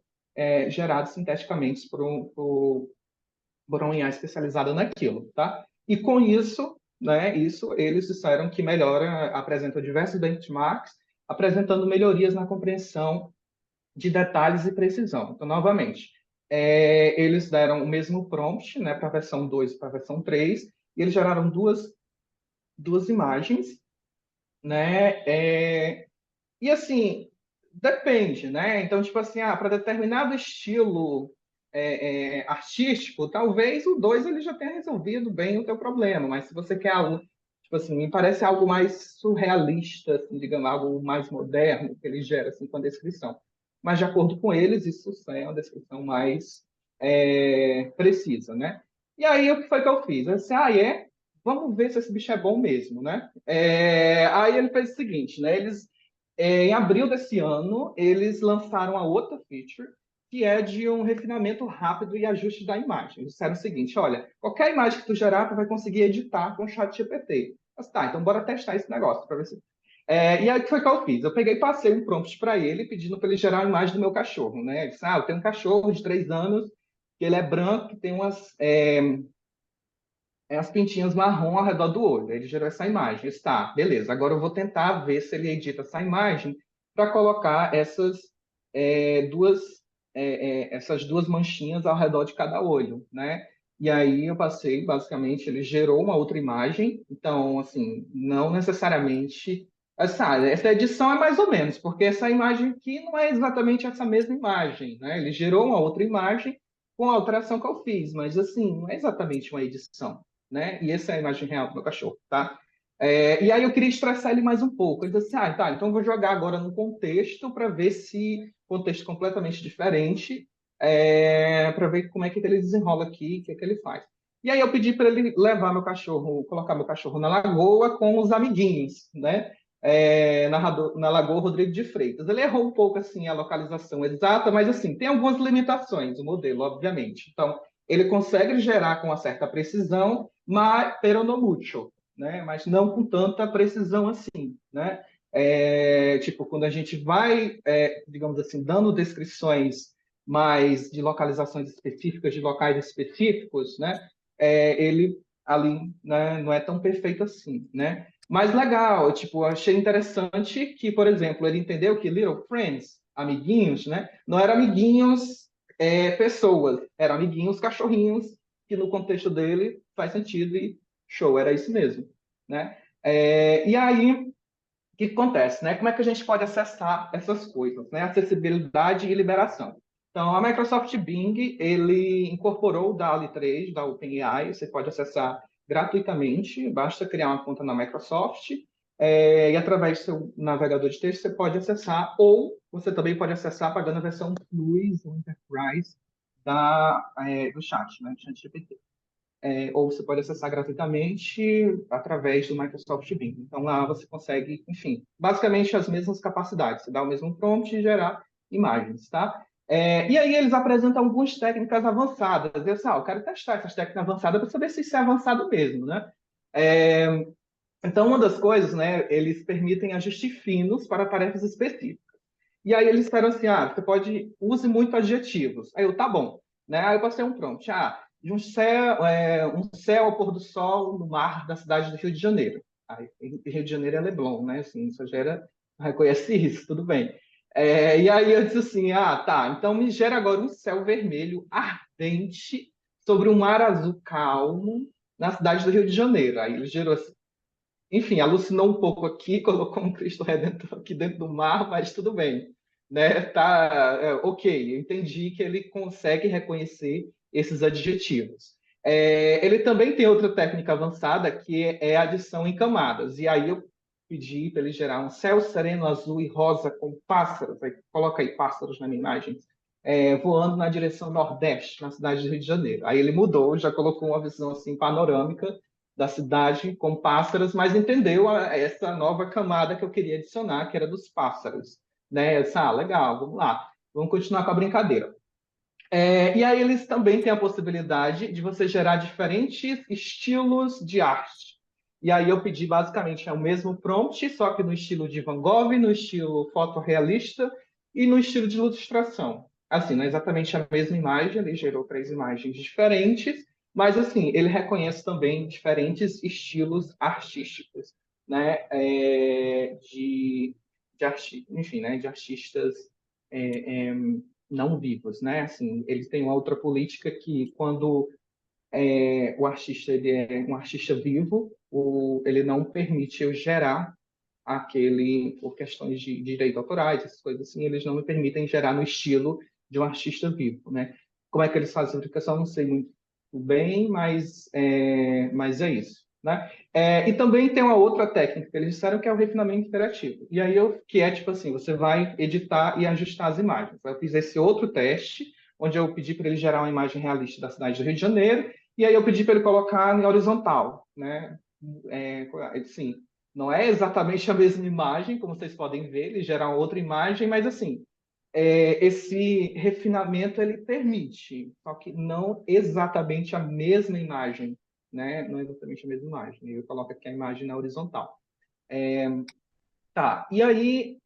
gerados sinteticamente por um IA especializado naquilo, tá? E com isso, né, eles disseram que melhora, apresenta diversos benchmarks, apresentando melhorias na compreensão de detalhes e precisão. Então, novamente, eles deram o mesmo prompt, né, para a versão 2 e para a versão 3, e eles geraram duas imagens, né? E assim, depende, né? Então, tipo assim, para determinado estilo artístico, talvez o 2 ele já tenha resolvido bem o teu problema, mas se você quer algo, tipo assim, me parece algo mais surrealista, assim, digamos, algo mais moderno que ele gera assim, com a descrição. Mas, de acordo com eles, isso é uma descrição mais precisa, né? E aí, o que foi que eu fiz? Eu disse, vamos ver se esse bicho é bom mesmo, né? Aí ele fez o seguinte, né? Em abril desse ano, eles lançaram a outra feature, que é de um refinamento rápido e ajuste da imagem. Eles disseram o seguinte, olha, qualquer imagem que tu gerar, tu vai conseguir editar com o ChatGPT. Mas tá, então bora testar esse negócio para ver se... E aí, o que foi que eu fiz? Eu peguei e passei um prompt para ele, pedindo para ele gerar a imagem do meu cachorro, né? Ele disse, eu tenho um cachorro de 3 anos, que ele é branco, que tem as pintinhas marrom ao redor do olho. Ele gerou essa imagem. Está, beleza. Agora eu vou tentar ver se ele edita essa imagem para colocar essas duas manchinhas ao redor de cada olho, né? E aí eu passei, basicamente, ele gerou uma outra imagem. Então, assim, não necessariamente... Essa edição é mais ou menos, porque essa imagem aqui não é exatamente essa mesma imagem, né? Ele gerou uma outra imagem com a alteração que eu fiz, mas, assim, não é exatamente uma edição, né? E essa é a imagem real do meu cachorro, tá? E aí eu queria estressar ele mais um pouco. Ele disse assim, tá, então eu vou jogar agora no contexto para ver se contexto completamente diferente, para ver como é que ele desenrola aqui, o que é que ele faz. E aí eu pedi para ele levar meu cachorro, colocar meu cachorro na lagoa com os amiguinhos, né? Na Lagoa Rodrigo de Freitas. Ele errou um pouco assim a localização exata, mas assim tem algumas limitações o modelo, obviamente. Então ele consegue gerar com uma certa precisão, mas pero no mucho, né? Mas não com tanta precisão assim, né? Tipo, quando a gente vai, digamos assim, dando descrições mais de localizações específicas, de locais específicos, né? Ele ali, né, não é tão perfeito assim, né? Mas legal, tipo, achei interessante que, por exemplo, ele entendeu que little friends, amiguinhos, né? Não eram amiguinhos pessoas, eram amiguinhos cachorrinhos, que no contexto dele faz sentido e show, era isso mesmo, né? E aí, o que acontece, né? Como é que a gente pode acessar essas coisas, né? Acessibilidade e liberação. Então, a Microsoft Bing, ele incorporou o DALL-E 3 da OpenAI, você pode acessar gratuitamente, basta criar uma conta na Microsoft, e através do seu navegador de texto você pode acessar, ou você também pode acessar pagando a versão Plus ou Enterprise do chat, né? Do ChatGPT. Ou você pode acessar gratuitamente através do Microsoft Bing. Então, lá você consegue, enfim, basicamente as mesmas capacidades. Você dá o mesmo prompt e gerar imagens, tá? E aí eles apresentam algumas técnicas avançadas. Eu quero testar essas técnicas avançadas para saber se isso é avançado mesmo, né? Então, uma das coisas, né, eles permitem ajustes finos para tarefas específicas. E aí eles disseram assim, você use muito adjetivos. Aí tá bom. Né? Aí eu passei um prompt, de um céu ao pôr do sol no mar da cidade do Rio de Janeiro. Aí, Rio de Janeiro é Leblon, né? Assim, isso reconhece isso, tudo bem. E aí eu disse assim, tá, então me gera agora um céu vermelho ardente sobre um mar azul calmo na cidade do Rio de Janeiro. Aí ele gerou assim, enfim, alucinou um pouco aqui, colocou um Cristo Redentor aqui dentro do mar, mas tudo bem, né? Tá, ok, eu entendi que ele consegue reconhecer esses adjetivos. Ele também tem outra técnica avançada, que é a adição em camadas. E aí eu pedi para ele gerar um céu sereno, azul e rosa com pássaros. Aí, coloca aí pássaros na minha imagem. Voando na direção nordeste, na cidade do Rio de Janeiro. Aí ele mudou, já colocou uma visão assim panorâmica da cidade com pássaros, mas entendeu essa nova camada que eu queria adicionar, que era dos pássaros. Né? Eu disse, legal, vamos lá. Vamos continuar com a brincadeira. E aí eles também têm a possibilidade de você gerar diferentes estilos de arte. E aí eu pedi basicamente o mesmo prompt, só que no estilo de Van Gogh, no estilo fotorrealista e no estilo de ilustração. Assim, não é exatamente a mesma imagem, ele gerou 3 imagens diferentes, mas assim, ele reconhece também diferentes estilos artísticos, né? Enfim, né? De artistas é, é, não vivos, né? Assim, eles têm uma outra política que quando o artista ele é um artista vivo, ele não permite eu gerar aquele, por questões de direitos autorais, essas coisas assim, eles não me permitem gerar no estilo de um artista vivo, né? Como é que eles fazem a fabricação, não sei muito bem, mas é isso, né? E também tem uma outra técnica que eles disseram que é o refinamento interativo. E aí que é tipo assim, você vai editar e ajustar as imagens. Eu fiz esse outro teste, onde eu pedi para ele gerar uma imagem realista da cidade do Rio de Janeiro, e aí eu pedi para ele colocar em horizontal, né? Assim, não é exatamente a mesma imagem, como vocês podem ver, ele gera uma outra imagem, mas assim, esse refinamento ele permite, só que não exatamente a mesma imagem, né? Não é exatamente a mesma imagem. Eu coloco aqui a imagem na horizontal. Tá, e aí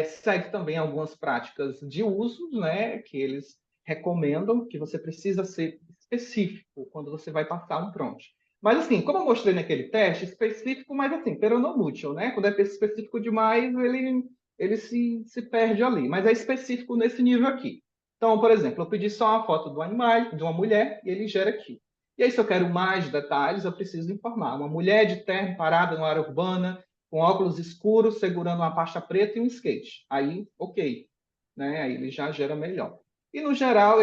segue também algumas práticas de uso, né, que eles recomendam, que você precisa ser específico quando você vai passar um prompt. Mas assim, como eu mostrei naquele teste, específico, mas assim, peronomútil, né? Quando é específico demais, ele se perde ali. Mas é específico nesse nível aqui. Então, por exemplo, eu pedi só uma foto do animal, de uma mulher, e ele gera aqui. E aí, se eu quero mais detalhes, eu preciso informar. Uma mulher de terno parada numa área urbana, com óculos escuros, segurando uma pasta preta e um skate. Aí, ok, né? Aí ele já gera melhor. E no geral,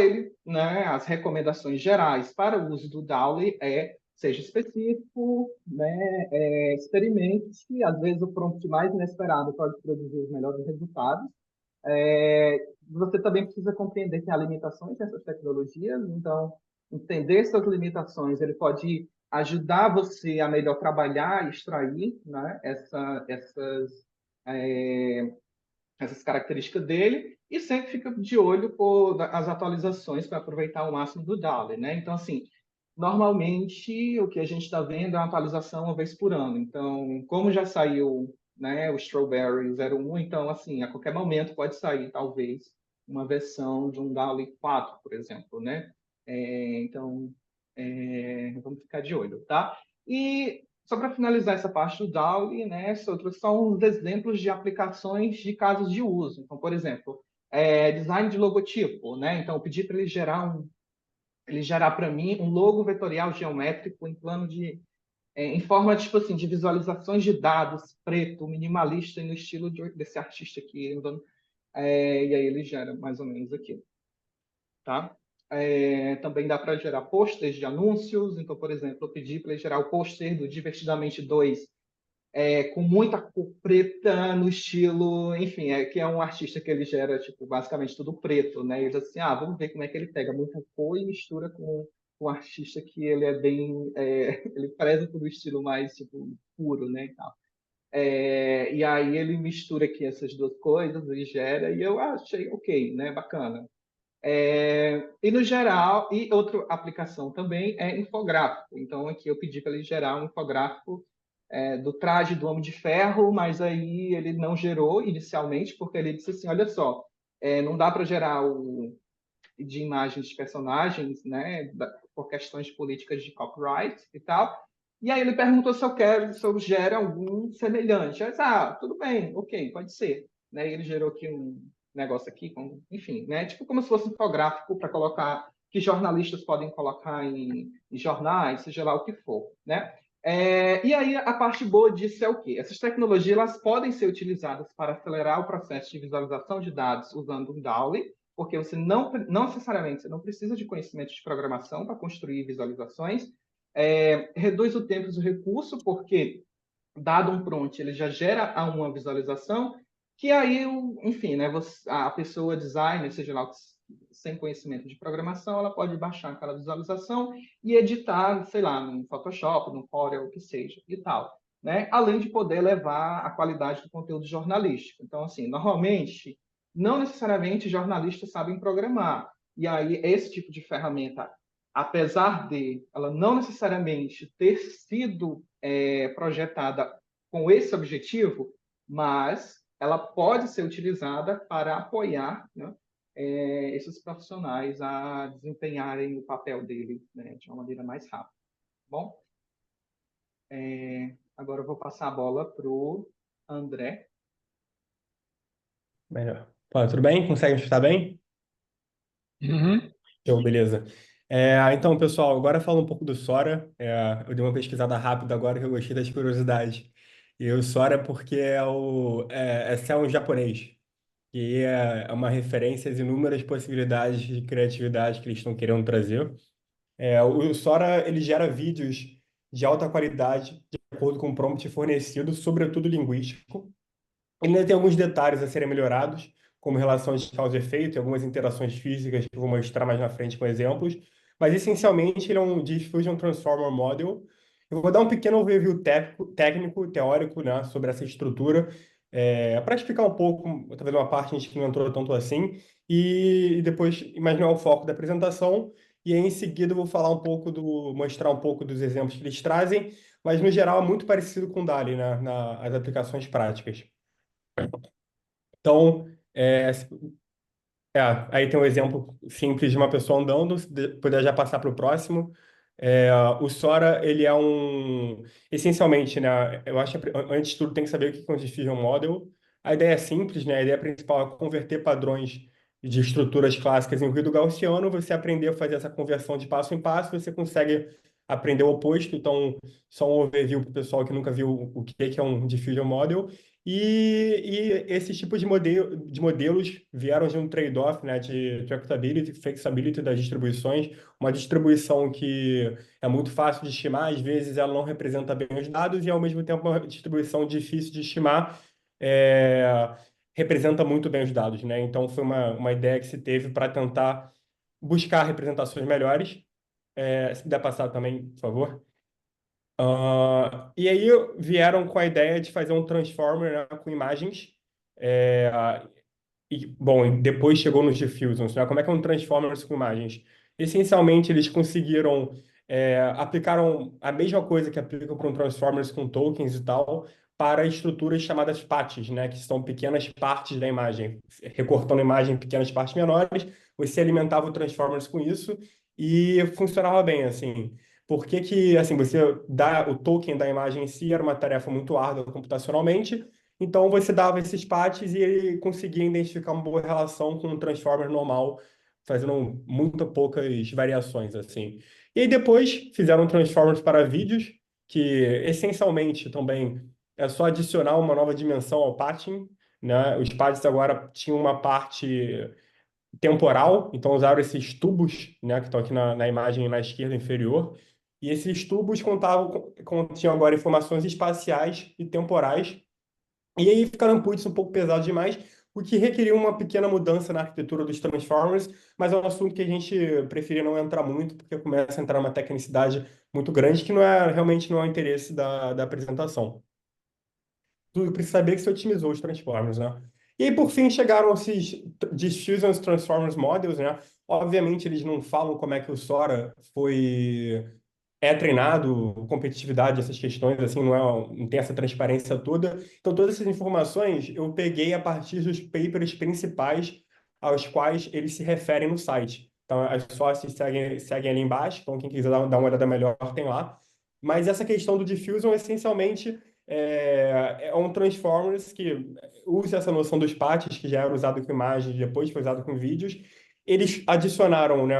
né, as recomendações gerais para o uso do DALL-E seja específico, né, experimente, às vezes o prompt mais inesperado pode produzir os melhores resultados. Você também precisa compreender que há limitações nessas tecnologias, então entender essas limitações, ele pode ajudar você a melhor trabalhar e extrair, né, é, essas características dele, e sempre fica de olho por as atualizações para aproveitar o máximo do DALL-E, né? Então, assim, normalmente o que a gente está vendo é uma atualização uma vez por ano. Então, como já saiu, né, o Strawberry 01, então, assim, a qualquer momento pode sair, talvez, uma versão de um DALL-E 4, por exemplo, né? Então, vamos ficar de olho, tá? E só para finalizar essa parte do DALL-E, né, outros são os exemplos de aplicações de casos de uso. Então, por exemplo, design de logotipo, né? Então, eu pedi para ele gerar para mim um logo vetorial geométrico em plano em forma tipo assim de visualizações de dados, preto, minimalista e no estilo desse artista aqui, e aí ele gera mais ou menos aquilo, tá? Também dá para gerar posters de anúncios. Então, por exemplo, eu pedi para ele gerar o pôster do Divertidamente 2 com muita cor preta no estilo, enfim, que é um artista que ele gera, tipo, basicamente tudo preto, né? E ele diz assim, vamos ver como é que ele pega muita cor e mistura com um artista que ele é bem, ele preza por um estilo mais, tipo, puro, né, e tal. E aí ele mistura aqui essas duas coisas e gera, e eu achei ok, né, bacana. E no geral, e outra aplicação também é infográfico. Então aqui eu pedi para ele gerar um infográfico do traje do Homem de Ferro, mas aí ele não gerou inicialmente, porque ele disse assim, olha só, não dá para gerar de imagens de personagens, né, por questões políticas de copyright e tal. E aí ele perguntou se eu gero algum semelhante. Eu disse, tudo bem, ok, pode ser. Né, e ele gerou aqui um negócio aqui, enfim, né, tipo como se fosse um infográfico para colocar, que jornalistas podem colocar em jornais, seja lá o que for, né? E aí a parte boa disso é o quê? Essas tecnologias elas podem ser utilizadas para acelerar o processo de visualização de dados usando um DALL-E, porque você não necessariamente você não precisa de conhecimento de programação para construir visualizações. Reduz o tempo do recurso, porque dado um prompt, ele já gera uma visualização que aí, enfim, né, a pessoa designer, seja lá sem conhecimento de programação, ela pode baixar aquela visualização e editar, sei lá, no Photoshop, no Corel, o que seja, e tal. Né? Além de poder levar a qualidade do conteúdo jornalístico. Então, assim, normalmente, não necessariamente jornalistas sabem programar. E aí, esse tipo de ferramenta apesar de ela não necessariamente ter sido projetada com esse objetivo, mas ela pode ser utilizada para apoiar, né, esses profissionais a desempenharem o papel dele, né, de uma maneira mais rápida. Bom, agora eu vou passar a bola para o André. Melhor. Pô, tudo bem? Consegue me escutar bem? Uhum. Então, beleza. Então, pessoal, agora falando um pouco do Sora. Eu dei uma pesquisada rápida agora que eu gostei das curiosidades. E o Sora é porque é céu em japonês, que é uma referência às inúmeras possibilidades de criatividade que eles estão querendo trazer. O Sora, ele gera vídeos de alta qualidade, de acordo com o prompt fornecido, sobretudo linguístico. Ele ainda tem alguns detalhes a serem melhorados, como relações de causa e efeito e algumas interações físicas que eu vou mostrar mais na frente com exemplos, mas essencialmente ele é um Diffusion Transformer Model. Eu vou dar um pequeno overview técnico, teórico, né, sobre essa estrutura, para explicar um pouco, talvez uma parte a gente que não entrou tanto assim, e depois, mas não é o foco da apresentação, e aí em seguida eu vou falar um pouco mostrar um pouco dos exemplos que eles trazem, mas no geral é muito parecido com o DALL-E, né, nas aplicações práticas. Então, aí tem um exemplo simples de uma pessoa andando, se puder já passar para o próximo. O Sora, ele é essencialmente, né, eu acho que antes de tudo tem que saber o que é um Diffusion Model. A ideia é simples, né, a ideia principal é converter padrões de estruturas clássicas em ruído gaussiano, você aprender a fazer essa conversão de passo em passo, você consegue aprender o oposto. Então, só um overview para o pessoal que nunca viu o que é um Diffusion Model. E esses tipos de modelos vieram de um trade-off, né, de tractability, flexibility das distribuições, uma distribuição que é muito fácil de estimar, às vezes ela não representa bem os dados, e ao mesmo tempo uma distribuição difícil de estimar, é, representa muito bem os dados, né? Então foi uma ideia que se teve para tentar buscar representações melhores. Se puder passar também, por favor. E aí vieram com a ideia de fazer um transformer, né, com imagens. É, Bom, depois chegou nos diffusons, né? Como é que é um transformer com imagens? Essencialmente, eles conseguiram aplicaram a mesma coisa que aplicam para um transformers com tokens e tal para estruturas chamadas patches, né? Que são pequenas partes da imagem, recortando a imagem em pequenas partes menores. Você alimentava o transformers com isso e funcionava bem, assim. Por que que, assim, você dá o token da imagem em si era uma tarefa muito árdua computacionalmente, então você dava esses patches e ele conseguia identificar uma boa relação com um transformer normal, fazendo muito poucas variações, assim. E aí depois fizeram transformers para vídeos, que essencialmente também é só adicionar uma nova dimensão ao patching, né? Os patches agora tinham uma parte temporal, então usaram esses tubos, né, que estão aqui na imagem na esquerda inferior, e esses tubos continham agora informações espaciais e temporais, e aí ficaram inputs um pouco pesados demais, o que requeriu uma pequena mudança na arquitetura dos transformers, mas é um assunto que a gente preferia não entrar muito, porque começa a entrar uma tecnicidade muito grande que realmente não é o interesse da apresentação. Tu precisa saber que você otimizou os transformers, né? E aí, por fim, chegaram esses Diffusion Transformers Models, né? Obviamente, eles não falam como é que o Sora é treinado, competitividade, essas questões, assim, não tem essa transparência toda. Então, todas essas informações eu peguei a partir dos papers principais aos quais eles se referem no site. Então, as sócios seguem ali embaixo, então quem quiser dar uma olhada melhor tem lá. Mas essa questão do Diffusion, essencialmente, é um Transformers que usa essa noção dos patches, que já era usado com imagens, depois foi usado com vídeos. Eles adicionaram, né,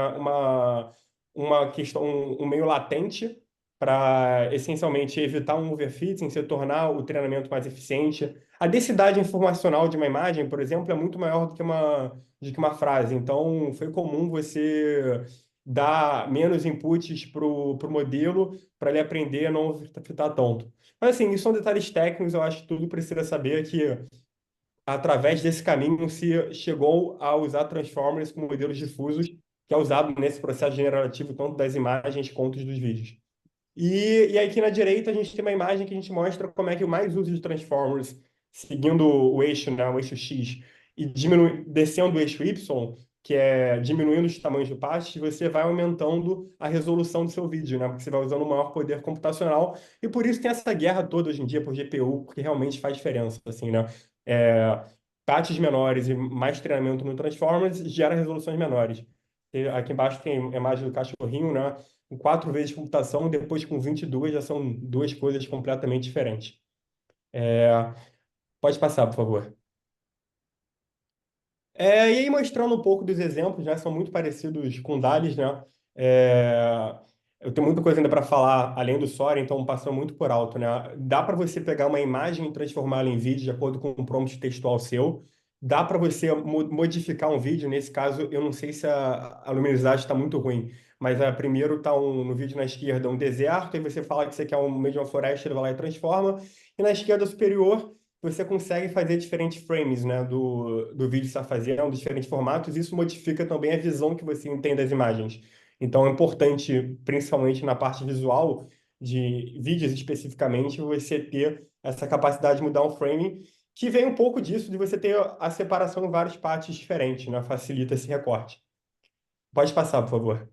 uma questão, um meio latente para essencialmente evitar um overfitting, se tornar o treinamento mais eficiente. A densidade informacional de uma imagem, por exemplo, é muito maior do que uma frase. Então, foi comum você dar menos inputs para o modelo para ele aprender a não overfitar tanto. Mas, assim, isso são detalhes técnicos, eu acho que tudo precisa saber que através desse caminho se chegou a usar transformers com modelos difusos, que é usado nesse processo generativo tanto das imagens quanto dos vídeos. E aqui na direita a gente tem uma imagem que a gente mostra como é que o mais uso de transformers, seguindo o eixo, né, o eixo X, e descendo o eixo Y, que é diminuindo os tamanhos do patch, você vai aumentando a resolução do seu vídeo, né? Porque você vai usando um maior poder computacional, e por isso tem essa guerra toda hoje em dia por GPU, porque realmente faz diferença, assim, né? É, patches menores e mais treinamento no Transformers gera resoluções menores. E aqui embaixo tem a imagem do cachorrinho, né? Com 4 vezes de computação, depois com 22 já são duas coisas completamente diferentes. Pode passar, por favor. E aí, mostrando um pouco dos exemplos, né? São muito parecidos com DALL-E, né? É, eu tenho muita coisa ainda para falar além do Sora, então passando muito por alto, né? Dá para você pegar uma imagem e transformá-la em vídeo de acordo com um prompt textual seu. Dá para você modificar um vídeo. Nesse caso, eu não sei se a luminosidade está muito ruim, mas primeiro está no vídeo na esquerda um deserto, e você fala que você quer um meio de uma floresta, ele vai lá e transforma. E na esquerda superior você consegue fazer diferentes frames, né, do vídeo que você está fazendo, diferentes formatos. Isso modifica também a visão que você tem das imagens. Então, é importante, principalmente na parte visual de vídeos especificamente, você ter essa capacidade de mudar um frame, que vem um pouco disso, de você ter a separação em várias partes diferentes, né? Facilita esse recorte. Pode passar, por favor.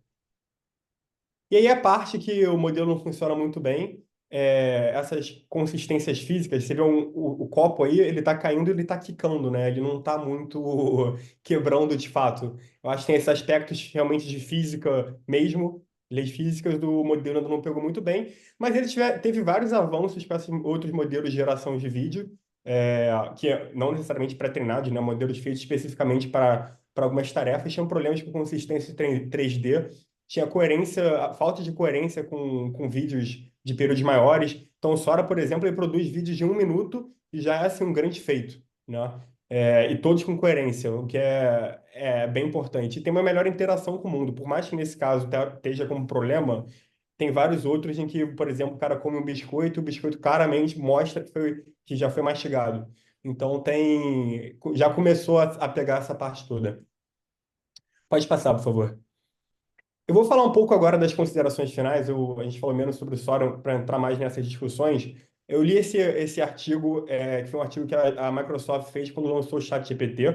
E aí a parte que o modelo não funciona muito bem, essas consistências físicas, você vê o copo aí, ele está caindo, ele está quicando, né? Ele não está muito quebrando de fato. Eu acho que tem esses aspectos realmente de física mesmo, leis físicas do modelo ainda não pegou muito bem, mas ele teve vários avanços para esses outros modelos de geração de vídeo, não necessariamente pré-treinados, né? Modelos feitos especificamente para algumas tarefas, tinham problemas com consistência 3D, tinha coerência, a falta de coerência com vídeos de períodos maiores. Então, o Sora, por exemplo, ele produz vídeos de 1 minuto e já é assim, um grande feito, né? E todos com coerência, o que é bem importante. E tem uma melhor interação com o mundo. Por mais que nesse caso esteja como problema, tem vários outros em que, por exemplo, o cara come um biscoito e o biscoito claramente mostra que já foi mastigado. Então, já começou a pegar essa parte toda. Pode passar, por favor. Eu vou falar um pouco agora das considerações finais. A gente falou menos sobre o Sora para entrar mais nessas discussões. Eu li esse artigo, que foi um artigo que a Microsoft fez quando lançou o ChatGPT.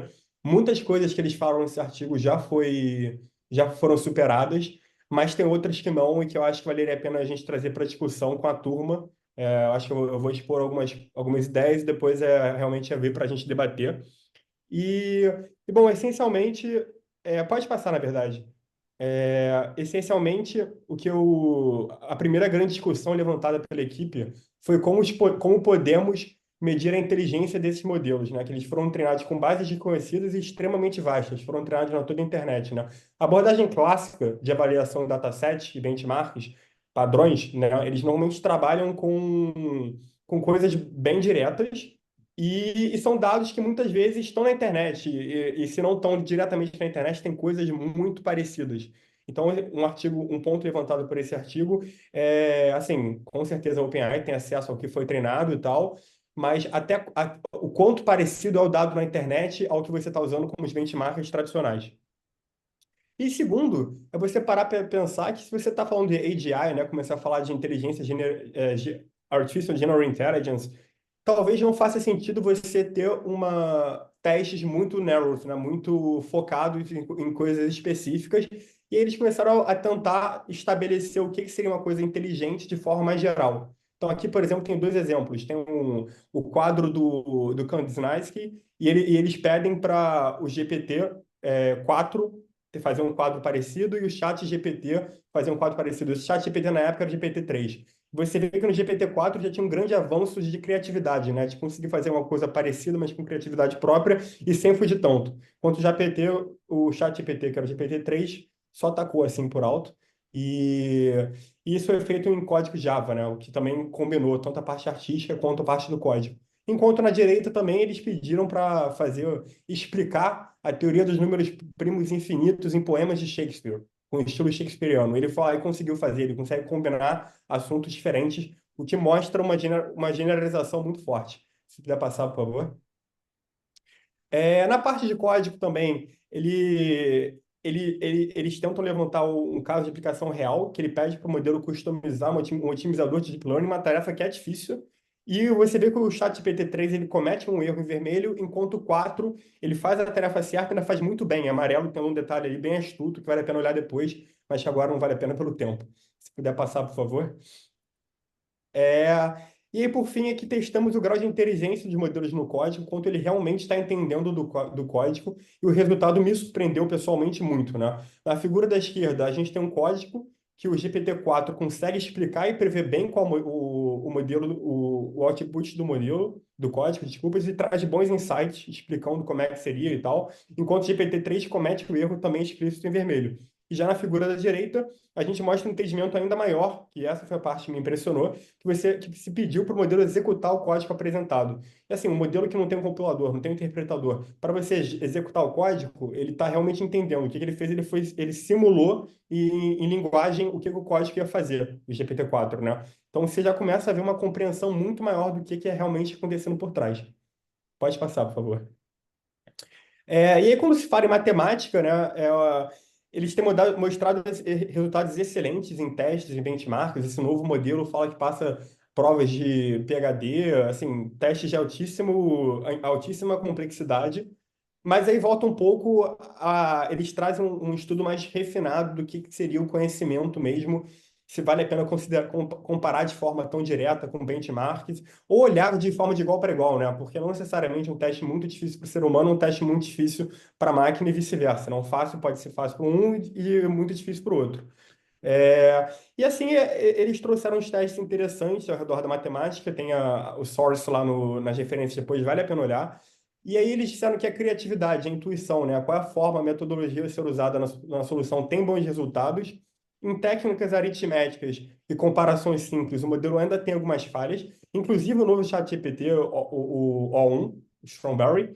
Muitas coisas que eles falam nesse artigo já foram superadas, mas tem outras que não, e que eu acho que valeria a pena a gente trazer para discussão com a turma. Eu acho que eu vou expor algumas ideias e depois realmente ver para a gente debater. Bom, essencialmente, pode passar, na verdade. Essencialmente, a primeira grande discussão levantada pela equipe foi como podemos medir a inteligência desses modelos, né? Que eles foram treinados com bases desconhecidas e extremamente vastas, foram treinados na toda a internet, né? A abordagem clássica de avaliação de datasets e benchmarks, padrões, né? Eles normalmente trabalham com coisas bem diretas e são dados que muitas vezes estão na internet, e se não estão diretamente na internet, tem coisas muito parecidas. Então, um ponto levantado por esse artigo assim, com certeza a OpenAI tem acesso ao que foi treinado e tal, mas até o quanto parecido é o dado na internet ao que você está usando como os benchmarks tradicionais. E segundo, é você parar para pensar que se você está falando de AGI, né, começar a falar de Artificial General Intelligence, talvez não faça sentido você ter testes muito narrows, né? Muito focados em coisas específicas, e eles começaram a tentar estabelecer o que seria uma coisa inteligente de forma mais geral. Então, aqui, por exemplo, tem dois exemplos. Tem o quadro do Kandinsky, e eles pedem para o GPT-4 fazer um quadro parecido e o ChatGPT fazer um quadro parecido. O ChatGPT na época era o GPT-3. Você vê que no GPT-4 já tinha um grande avanço de criatividade, né? De conseguir fazer uma coisa parecida, mas com criatividade própria e sem fugir tanto. Quanto o ChatGPT, que era o GPT-3, só atacou assim por alto. E isso foi feito em código Java, né? O que também combinou tanto a parte artística quanto a parte do código. Enquanto na direita também eles pediram para explicar a teoria dos números primos infinitos em poemas de Shakespeare, com estilo shakespeariano. Ele foi lá e conseguiu fazer, ele consegue combinar assuntos diferentes, o que mostra uma generalização muito forte. Se puder passar, por favor. Na parte de código também, eles tentam levantar um caso de aplicação real, que ele pede para o modelo customizar um otimizador de deep learning, uma tarefa que é difícil, E você vê que o ChatGPT 3 ele comete um erro em vermelho, enquanto o 4 ele faz a tarefa certa e ainda faz muito bem. Em amarelo tem um detalhe aí bem astuto que vale a pena olhar depois, mas que agora não vale a pena pelo tempo. Se puder passar, por favor. É, E aí, por fim, aqui testamos o grau de inteligência dos modelos no código, quanto ele realmente está entendendo do código, e o resultado me surpreendeu pessoalmente muito, né? Na figura da esquerda, a gente tem um código que o GPT-4 consegue explicar e prever bem qual o modelo, o output do modelo, do código, desculpa, e traz bons insights explicando como é que seria e tal, enquanto o GPT-3 comete o erro também explícito em vermelho. E já na figura da direita, a gente mostra um entendimento ainda maior, que essa foi a parte que me impressionou, que se pediu para o modelo executar o código apresentado. E assim, um modelo que não tem um compilador, não tem um interpretador, para você executar o código, ele está realmente entendendo. O que ele fez? Ele simulou em linguagem o que o código ia fazer, o GPT-4, né? Então você já começa a ver uma compreensão muito maior do que é realmente acontecendo por trás. Pode passar, por favor. E aí, quando se fala em matemática, né, eles têm mostrado resultados excelentes em testes, em benchmarks. Esse novo modelo fala que passa provas de PhD, assim, testes de altíssima complexidade. Mas aí volta um pouco eles trazem um estudo mais refinado do que seria o conhecimento mesmo, se vale a pena comparar de forma tão direta com benchmarks, ou olhar de forma de igual para igual, né? Porque não necessariamente um teste muito difícil para o ser humano é um teste muito difícil para a máquina e vice-versa. Não fácil pode ser fácil para um e muito difícil para o outro. E assim, eles trouxeram uns testes interessantes ao redor da matemática, tem o source lá nas referências, depois vale a pena olhar. E aí eles disseram que a criatividade, a intuição, né, qual é a forma, a metodologia a ser usada na solução tem bons resultados. Em técnicas aritméticas e comparações simples, o modelo ainda tem algumas falhas, inclusive o novo ChatGPT, o O1, o Strawberry,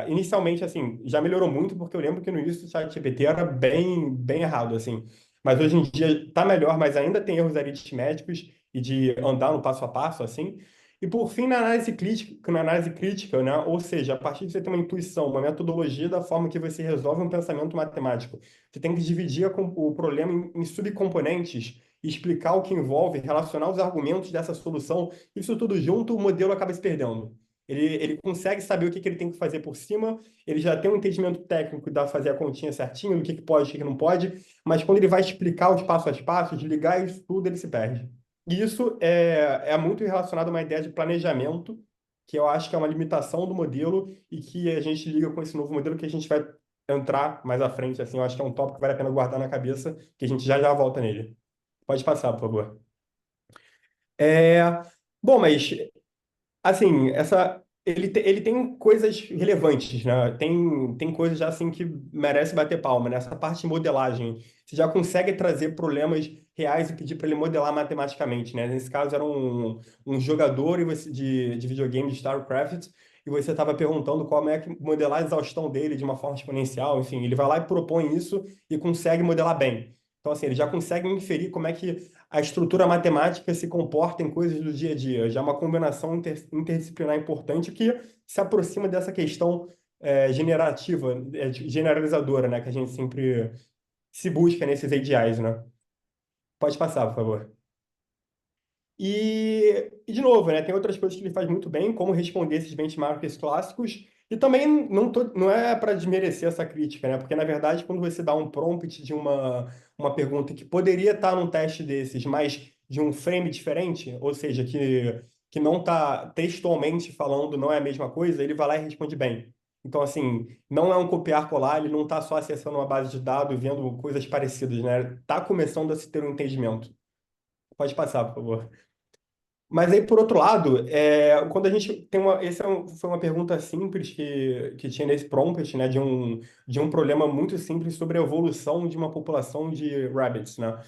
inicialmente, assim, já melhorou muito, porque eu lembro que no início do ChatGPT era bem, bem errado, assim. Mas hoje em dia está melhor, mas ainda tem erros aritméticos e de andar no passo a passo, assim. E por fim, na análise crítica, né? Ou seja, a partir de você ter uma intuição, uma metodologia da forma que você resolve um pensamento matemático, você tem que dividir o problema em subcomponentes e explicar o que envolve, relacionar os argumentos dessa solução. Isso tudo junto, o modelo acaba se perdendo. Ele consegue saber o que ele tem que fazer por cima, ele já tem um entendimento técnico de fazer a continha certinho, do que pode, o que não pode, mas quando ele vai explicar os passos a passos, ligar isso tudo, ele se perde. E isso é muito relacionado a uma ideia de planejamento, que eu acho que é uma limitação do modelo e que a gente liga com esse novo modelo que a gente vai entrar mais à frente. Assim, eu acho que é um tópico que vale a pena guardar na cabeça, que a gente já já volta nele. Pode passar, por favor. É, Bom, mas assim, ele tem coisas relevantes, né? Tem coisas já assim que merece bater palma. Nessa parte de modelagem, você já consegue trazer problemas reais e pedir para ele modelar matematicamente, né? Nesse caso, era um jogador de videogame de StarCraft e você estava perguntando como é que modelar a exaustão dele de uma forma exponencial. Enfim, ele vai lá e propõe isso e consegue modelar bem. Então, assim, ele já consegue inferir como é que a estrutura matemática se comporta em coisas do dia a dia. Já é uma combinação interdisciplinar importante que se aproxima dessa questão generativa, generalizadora, né, que a gente sempre se busca nesses ideais, né? Pode passar, por favor. De novo, né, tem outras coisas que ele faz muito bem, como responder esses benchmarks clássicos. E também não é para desmerecer essa crítica, né? Porque, na verdade, quando você dá um prompt de uma pergunta que poderia estar num teste desses, mas de um frame diferente, ou seja, que não está textualmente falando, não é a mesma coisa, ele vai lá e responde bem. Então, assim, não é um copiar-colar, ele não está só acessando uma base de dados, vendo coisas parecidas, né? Está começando a se ter um entendimento. Pode passar, por favor. Mas aí, por outro lado, quando a gente tem foi uma pergunta simples que tinha nesse prompt, né, de um problema muito simples sobre a evolução de uma população de rabbits, né?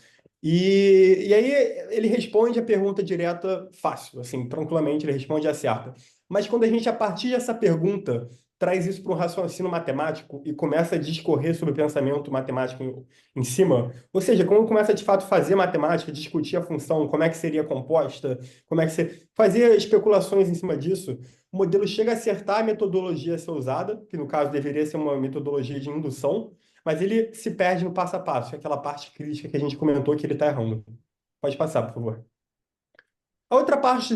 E aí ele responde a pergunta direta fácil, assim, tranquilamente ele responde e acerta. Mas quando a gente, a partir dessa pergunta, traz isso para um raciocínio matemático e começa a discorrer sobre o pensamento matemático em cima, ou seja, quando começa de fato a fazer matemática, discutir a função, como é que seria composta, como é que você fazia especulações em cima disso, o modelo chega a acertar a metodologia a ser usada, que no caso deveria ser uma metodologia de indução, mas ele se perde no passo a passo, que é aquela parte crítica que a gente comentou que ele está errando. Pode passar, por favor. A outra parte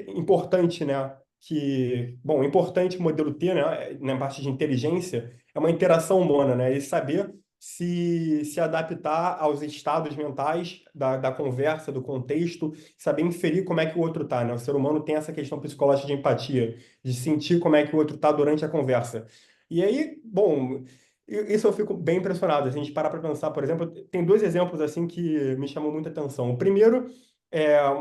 importante, né, que, bom, importante o modelo T, né, na parte de inteligência, é uma interação humana, né, e saber se adaptar aos estados mentais da conversa, do contexto, saber inferir como é que o outro tá, né? O ser humano tem essa questão psicológica de empatia, de sentir como é que o outro tá durante a conversa. E aí, bom, isso eu fico bem impressionado. Se a gente parar para pensar, por exemplo, tem dois exemplos assim que me chamam muita atenção. O primeiro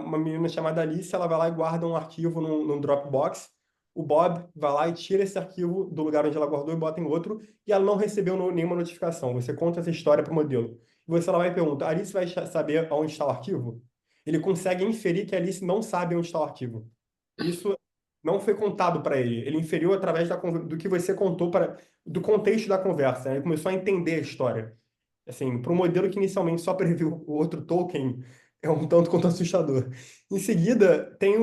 uma menina chamada Alice, ela vai lá e guarda um arquivo num Dropbox. O Bob vai lá e tira esse arquivo do lugar onde ela guardou e bota em outro, e ela não recebeu nenhuma notificação. Você conta essa história para o modelo. E você lá vai e pergunta: Alice vai saber onde está o arquivo? Ele consegue inferir que a Alice não sabe onde está o arquivo. Isso não foi contado para ele. Ele inferiu através do que você contou do contexto da conversa, né? Ele começou a entender a história. Assim, para um modelo que inicialmente só previu o outro token, é um tanto quanto assustador. Em seguida, tem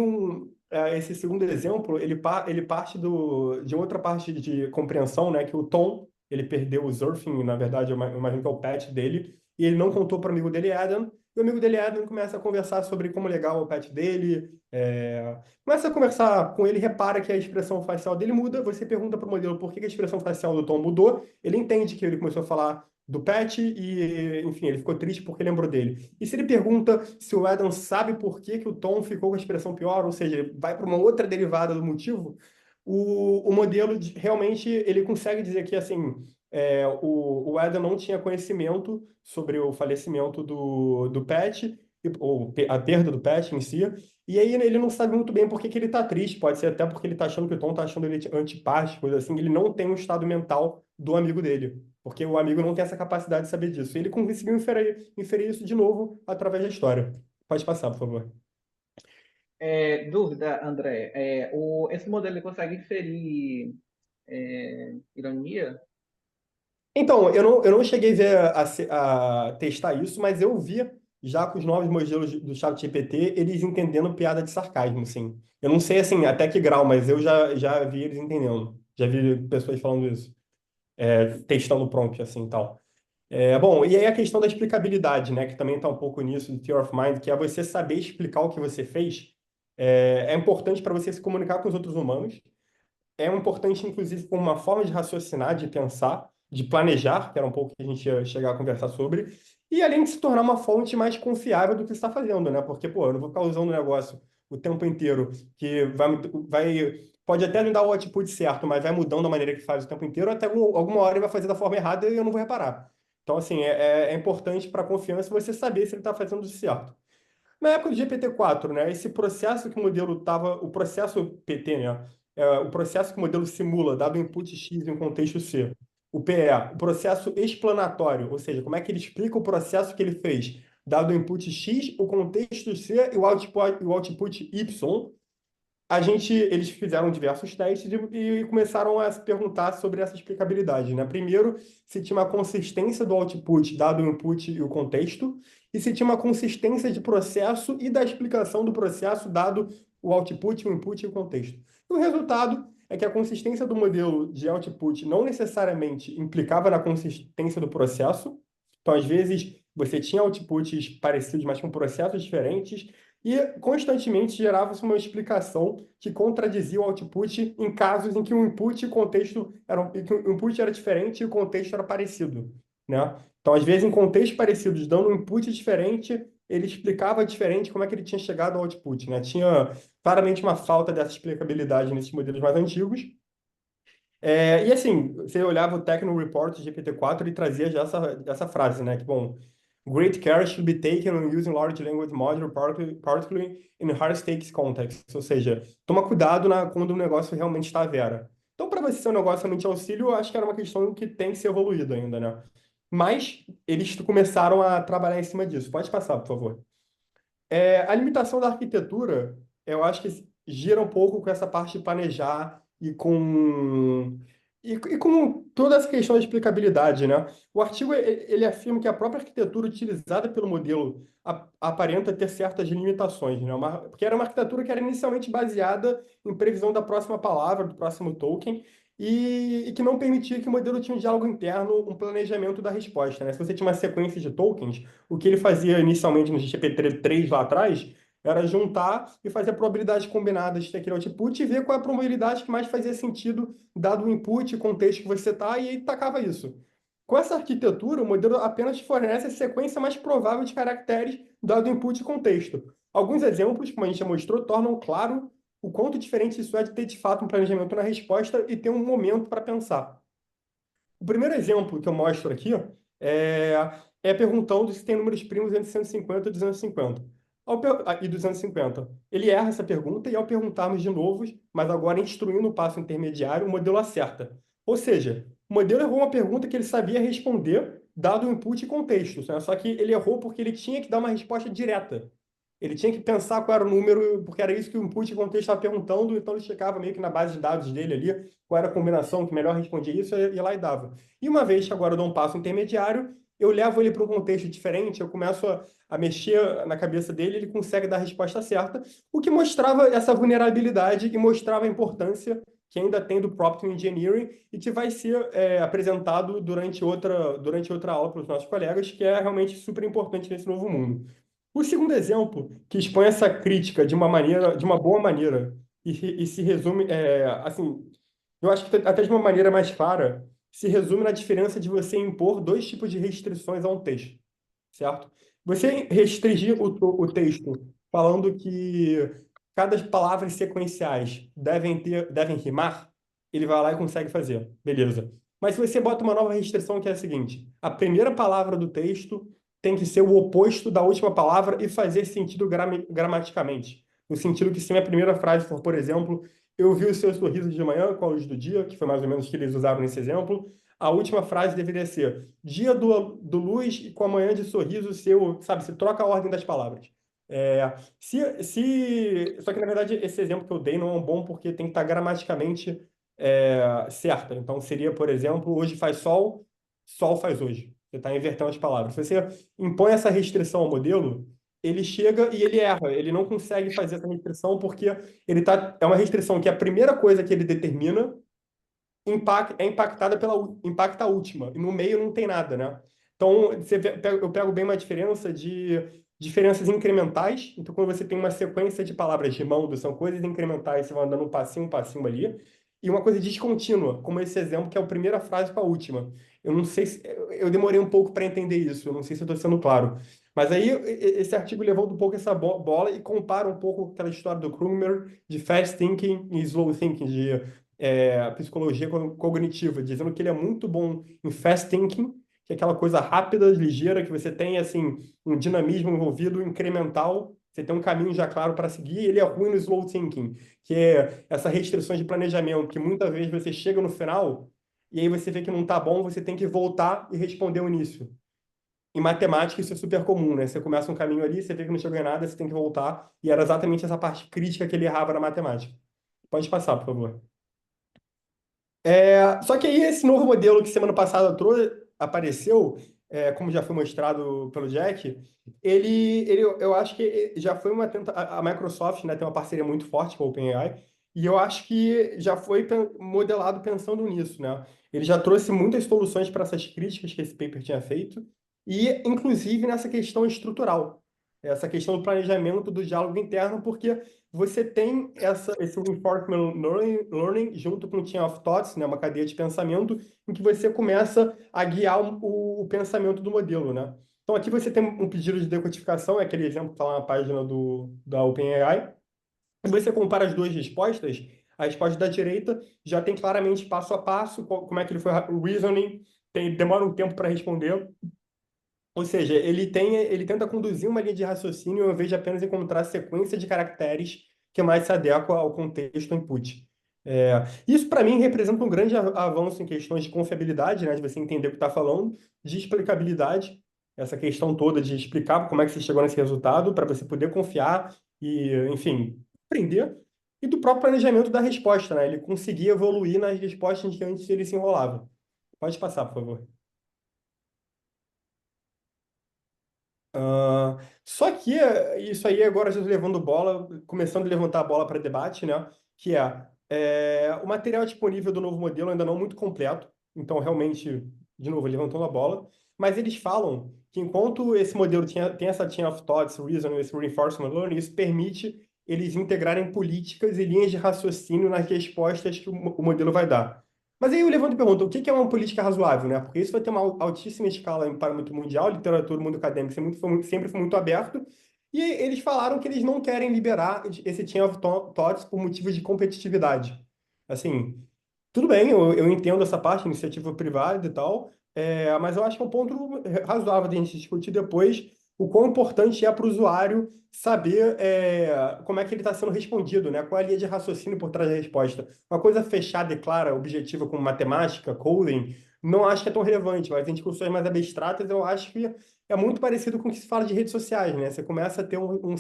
esse segundo exemplo, ele parte de outra parte de compreensão, né, que o Tom, ele perdeu o Surfing, na verdade, eu imagino que é o pet dele, e ele não contou para o amigo dele, Adam, e o amigo dele, Adam, começa a conversar sobre como legal é o pet dele, começa a conversar com ele, repara que a expressão facial dele muda, você pergunta para o modelo por que a expressão facial do Tom mudou, ele entende que ele começou a falar do Pet e, enfim, ele ficou triste porque lembrou dele. E se ele pergunta se o Adam sabe por que que o Tom ficou com a expressão pior, ou seja, vai para uma outra derivada do motivo, o modelo realmente ele consegue dizer que assim o Adam não tinha conhecimento sobre o falecimento do Pet, ou a perda do Pet em si, e aí ele não sabe muito bem por que que ele está triste, pode ser até porque ele está achando que o Tom está achando ele antipático, coisa assim, ele não tem o estado mental do amigo dele. Porque o amigo não tem essa capacidade de saber disso. E ele conseguiu inferir isso de novo através da história. Pode passar, por favor. Dúvida, André. Esse modelo ele consegue inferir ironia? Então, eu não cheguei a, ver a testar isso, mas eu vi já com os novos modelos do ChatGPT, eles entendendo piada de sarcasmo, sim. Eu não sei, assim, até que grau, mas eu já vi eles entendendo. Já vi pessoas falando isso. Testando o prompt, assim, e tal. Bom, e aí a questão da explicabilidade, né, que também está um pouco nisso do Theory of Mind, que é você saber explicar o que você fez, é importante para você se comunicar com os outros humanos, é importante, inclusive, como uma forma de raciocinar, de pensar, de planejar, que era um pouco que a gente ia chegar a conversar sobre, e além de se tornar uma fonte mais confiável do que você está fazendo, né? Porque, pô, eu não vou ficar usando o negócio o tempo inteiro, que pode até me dar o output certo, mas vai mudando a maneira que faz o tempo inteiro, até alguma hora ele vai fazer da forma errada e eu não vou reparar. Então, assim, é importante para a confiança você saber se ele está fazendo certo. Na época do GPT-4, né, esse processo que o modelo estava, o processo PT, né, o processo que o modelo simula, dado um input X em um contexto C. O PE, o processo explanatório, ou seja, como é que ele explica o processo que ele fez, dado o input X, o contexto C e o output Y, eles fizeram diversos testes e começaram a se perguntar sobre essa explicabilidade, né? Primeiro, se tinha uma consistência do output dado o input e o contexto, e se tinha uma consistência de processo e da explicação do processo dado o output, o input e o contexto. E o resultado é que a consistência do modelo de output não necessariamente implicava na consistência do processo. Então, às vezes, você tinha outputs parecidos, mas com processos diferentes, e constantemente gerava-se uma explicação que contradizia o output em casos em que o input e o contexto que o input era diferente e o contexto era parecido, né? Então, às vezes, em contextos parecidos, dando um input diferente, ele explicava diferente como é que ele tinha chegado ao output, né? Tinha claramente uma falta dessa explicabilidade nesses modelos mais antigos. E assim, você olhava o Techno Report de GPT-4 e trazia já essa frase, né? Que, bom, great care should be taken when using large language model, particularly in high stakes contexts. Ou seja, toma cuidado quando o negócio realmente está à vera. Então, para você ser um negócio realmente auxílio, eu acho que era uma questão que tem que ser evoluída ainda, né? Mas eles começaram a trabalhar em cima disso. Pode passar, por favor. A limitação da arquitetura, eu acho que gira um pouco com essa parte de planejar e com toda essa questão da explicabilidade, né? O artigo ele afirma que a própria arquitetura utilizada pelo modelo aparenta ter certas limitações, né? Porque era uma arquitetura que era inicialmente baseada em previsão da próxima palavra, do próximo token, e que não permitia que o modelo tinha um diálogo interno, um planejamento da resposta, né? Se você tinha uma sequência de tokens, o que ele fazia inicialmente no GPT-3 lá atrás Era juntar e fazer probabilidades combinadas daquele output e ver qual é a probabilidade que mais fazia sentido dado o input, o contexto que você está, e aí tacava isso. Com essa arquitetura, o modelo apenas fornece a sequência mais provável de caracteres dado o input e contexto. Alguns exemplos, como a gente já mostrou, tornam claro o quanto diferente isso é de ter de fato um planejamento na resposta e ter um momento para pensar. O primeiro exemplo que eu mostro aqui é, é perguntando se tem números primos entre 150 e 250. E 250. Ele erra essa pergunta e ao perguntarmos de novo, mas agora instruindo o passo intermediário, o modelo acerta. Ou seja, o modelo errou uma pergunta que ele sabia responder, dado o input e contexto, né? Só que ele errou porque ele tinha que dar uma resposta direta. Ele tinha que pensar qual era o número, porque era isso que o input e contexto estava perguntando, então ele checava meio que na base de dados dele ali, qual era a combinação que melhor respondia isso, e ia lá e dava. E uma vez que agora eu dou um passo intermediário, eu levo ele para um contexto diferente, eu começo a mexer na cabeça dele, ele consegue dar a resposta certa, o que mostrava essa vulnerabilidade e mostrava a importância que ainda tem do Prompt Engineering e que vai ser apresentado durante outra aula para os nossos colegas, que é realmente super importante nesse novo mundo. O segundo exemplo, que expõe essa crítica de uma maneira, de uma boa maneira, e se resume, assim, eu acho que até de uma maneira mais clara, se resume na diferença de você impor dois tipos de restrições a um texto, certo? Você restringir o texto falando que cada palavras sequenciais devem rimar, ele vai lá e consegue fazer, beleza. Mas se você bota uma nova restrição que é a seguinte, a primeira palavra do texto tem que ser o oposto da última palavra e fazer sentido gramaticamente. No sentido que se minha primeira frase for, por exemplo, eu vi o seu sorriso de manhã com a luz do dia, que foi mais ou menos o que eles usaram nesse exemplo, a última frase deveria ser dia do luz e com a manhã de sorriso seu, sabe? Você troca a ordem das palavras. Só que, na verdade, esse exemplo que eu dei não é um bom porque tem que estar gramaticamente certo. Então, seria, por exemplo, hoje faz sol, sol faz hoje. Você está invertendo as palavras. Se você impõe essa restrição ao modelo, ele chega e ele erra. Ele não consegue fazer essa restrição porque é uma restrição que a primeira coisa que ele determina impacta a última, e no meio não tem nada, né? Então, eu pego bem uma diferença de diferenças incrementais. Então, quando você tem uma sequência de palavras rimando, são coisas incrementais, você vai andando um passinho ali, e uma coisa descontínua, como esse exemplo, que é a primeira frase com a última. Eu não sei se... Eu demorei um pouco para entender isso, eu não sei se eu estou sendo claro. Mas aí, esse artigo levanta um pouco essa bola e compara um pouco aquela história do Kruger de fast thinking e slow thinking, de psicologia cognitiva, dizendo que ele é muito bom em fast thinking, que é aquela coisa rápida, ligeira, que você tem assim um dinamismo envolvido, incremental, você tem um caminho já claro para seguir, e ele é ruim no slow thinking, que é essa restrição de planejamento, que muitas vezes você chega no final e aí você vê que não está bom, você tem que voltar e responder o início. Em matemática, isso é super comum, né? Você começa um caminho ali, você vê que não chegou em nada, você tem que voltar, e era exatamente essa parte crítica que ele errava na matemática. Pode passar, por favor. Só que aí esse novo modelo que semana passada apareceu, como já foi mostrado pelo Jack, eu acho que já foi a Microsoft, né, tem uma parceria muito forte com a OpenAI, e eu acho que já foi modelado pensando nisso, né? Ele já trouxe muitas soluções para essas críticas que esse paper tinha feito, e inclusive nessa questão estrutural, essa questão do planejamento do diálogo interno, porque você tem esse reinforcement learning junto com o chain of thoughts, né, uma cadeia de pensamento, em que você começa a guiar o pensamento do modelo, né? Então aqui você tem um pedido de decodificação, é aquele exemplo que está lá na página da OpenAI. Se você compara as duas respostas, a resposta da direita já tem claramente passo a passo, como é que ele foi o reasoning, demora um tempo para responder. Ou seja, ele tenta conduzir uma linha de raciocínio ao invés de apenas encontrar a sequência de caracteres que mais se adequa ao contexto input. Isso, para mim, representa um grande avanço em questões de confiabilidade, né, de você entender o que está falando, de explicabilidade, essa questão toda de explicar como é que você chegou nesse resultado, para você poder confiar e, enfim, aprender, e do próprio planejamento da resposta, né? Ele conseguia evoluir nas respostas que antes ele se enrolava. Pode passar, por favor. Só que isso aí agora já levando bola, começando a levantar a bola para debate, né? Que o material disponível do novo modelo ainda não muito completo, então realmente, de novo, levantando a bola. mas eles falam que enquanto esse modelo tem essa chain of thoughts, reason, esse reinforcement learning, isso permite eles integrarem políticas e linhas de raciocínio nas respostas que o modelo vai dar. Mas aí eu levanto e pergunto, o que que é uma política razoável, né? Porque isso vai ter uma altíssima escala em parâmetro mundial, literatura, mundo acadêmico sempre foi muito aberto, e eles falaram que eles não querem liberar esse chain of thoughts por motivos de competitividade. Assim, tudo bem, eu entendo essa parte, iniciativa privada e tal, mas eu acho que é um ponto razoável de a gente discutir depois o quão importante é para o usuário saber como é que ele está sendo respondido, né? Qual é a linha de raciocínio por trás da resposta. Uma coisa fechada e clara, objetiva, como matemática, coding, não acho que é tão relevante, mas em discussões mais abstratas eu acho que é muito parecido com o que se fala de redes sociais, né? Você começa a ter uma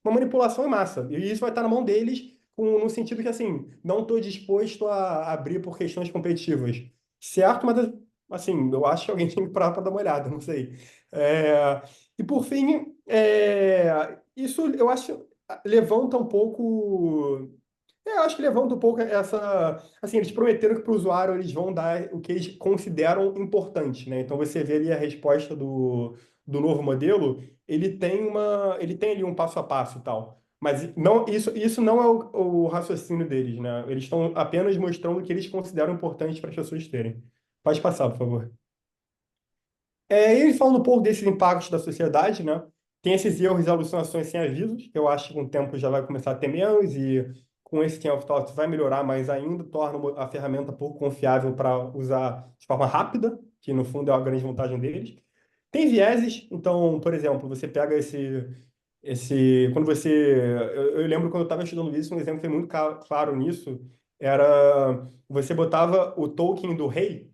manipulação em massa, e isso vai estar na mão deles no sentido que, assim, não estou disposto a abrir por questões competitivas. Certo, mas, assim, eu acho que alguém tem que parar para dar uma olhada, não sei. E, por fim, isso eu acho levanta um pouco. Eu acho que levanta um pouco essa. Assim, eles prometeram que para o usuário eles vão dar o que eles consideram importante, né? Então você vê ali a resposta do novo modelo, ele tem ali um passo a passo e tal. Mas não, isso não é o raciocínio deles, né? Eles estão apenas mostrando o que eles consideram importante para as pessoas terem. Pode passar, por favor. E ele falando um pouco desses impactos da sociedade, né? Tem esses erros e alucinações sem avisos, que eu acho que com o tempo já vai começar a ter menos, e com esse Chain of Thoughts vai melhorar mais ainda, torna a ferramenta pouco confiável para usar de forma rápida, que no fundo é a grande vantagem deles. Tem vieses, então, por exemplo, você pega quando você. Eu lembro quando eu estava estudando isso, um exemplo que foi muito claro nisso era você botava o token do rei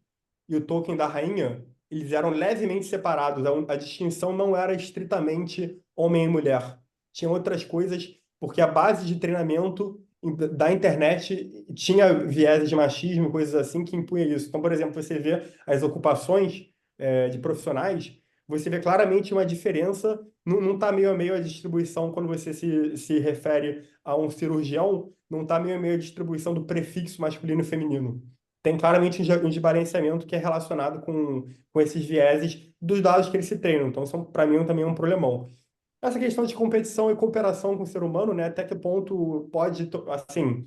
e o token da rainha, eles eram levemente separados. A distinção não era estritamente homem e mulher. Tinha outras coisas, porque a base de treinamento da internet tinha vieses de machismo, coisas assim, que impunha isso. Então, por exemplo, você vê as ocupações de profissionais, você vê claramente uma diferença. Não está meio a meio a distribuição quando você se refere a um cirurgião, não está meio a meio a distribuição do prefixo masculino e feminino. Tem claramente um desbalanceamento que é relacionado com esses vieses dos dados que eles se treinam. Então, isso, para mim, também é um problemão. Essa questão de competição e cooperação com o ser humano, né? Até que ponto pode, assim,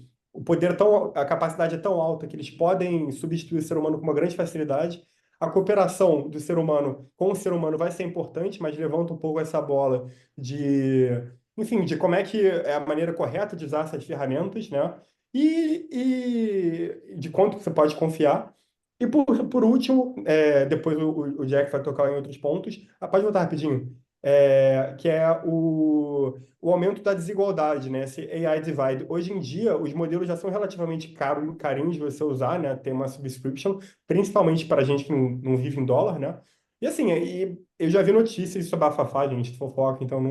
a capacidade é tão alta que eles podem substituir o ser humano com uma grande facilidade. A cooperação do ser humano com o ser humano vai ser importante, mas levanta um pouco essa bola de, enfim, de como é que é a maneira correta de usar essas ferramentas, né? E de quanto que você pode confiar. E por último, depois o Jack vai tocar em outros pontos. Pode voltar rapidinho que é o aumento da desigualdade, né? Esse AI divide. Hoje em dia, os modelos já são relativamente carinhos de você usar, né? Tem uma subscription, principalmente para gente que não vive em dólar, né? E assim, eu já vi notícias sobre a bafafá, gente, fofoca, então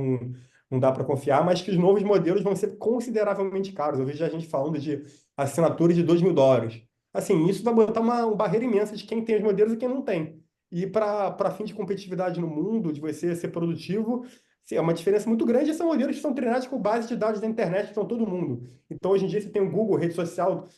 não dá para confiar, mas que os novos modelos vão ser consideravelmente caros. Eu vejo a gente falando de assinatura de $2.000. Assim, isso vai botar uma barreira imensa de quem tem os modelos e quem não tem. E para fim de competitividade no mundo, de você ser produtivo, é uma diferença muito grande. E são modelos que são treinados com base de dados da internet, que estão todo mundo. Então, hoje em dia, você tem o Google, rede social,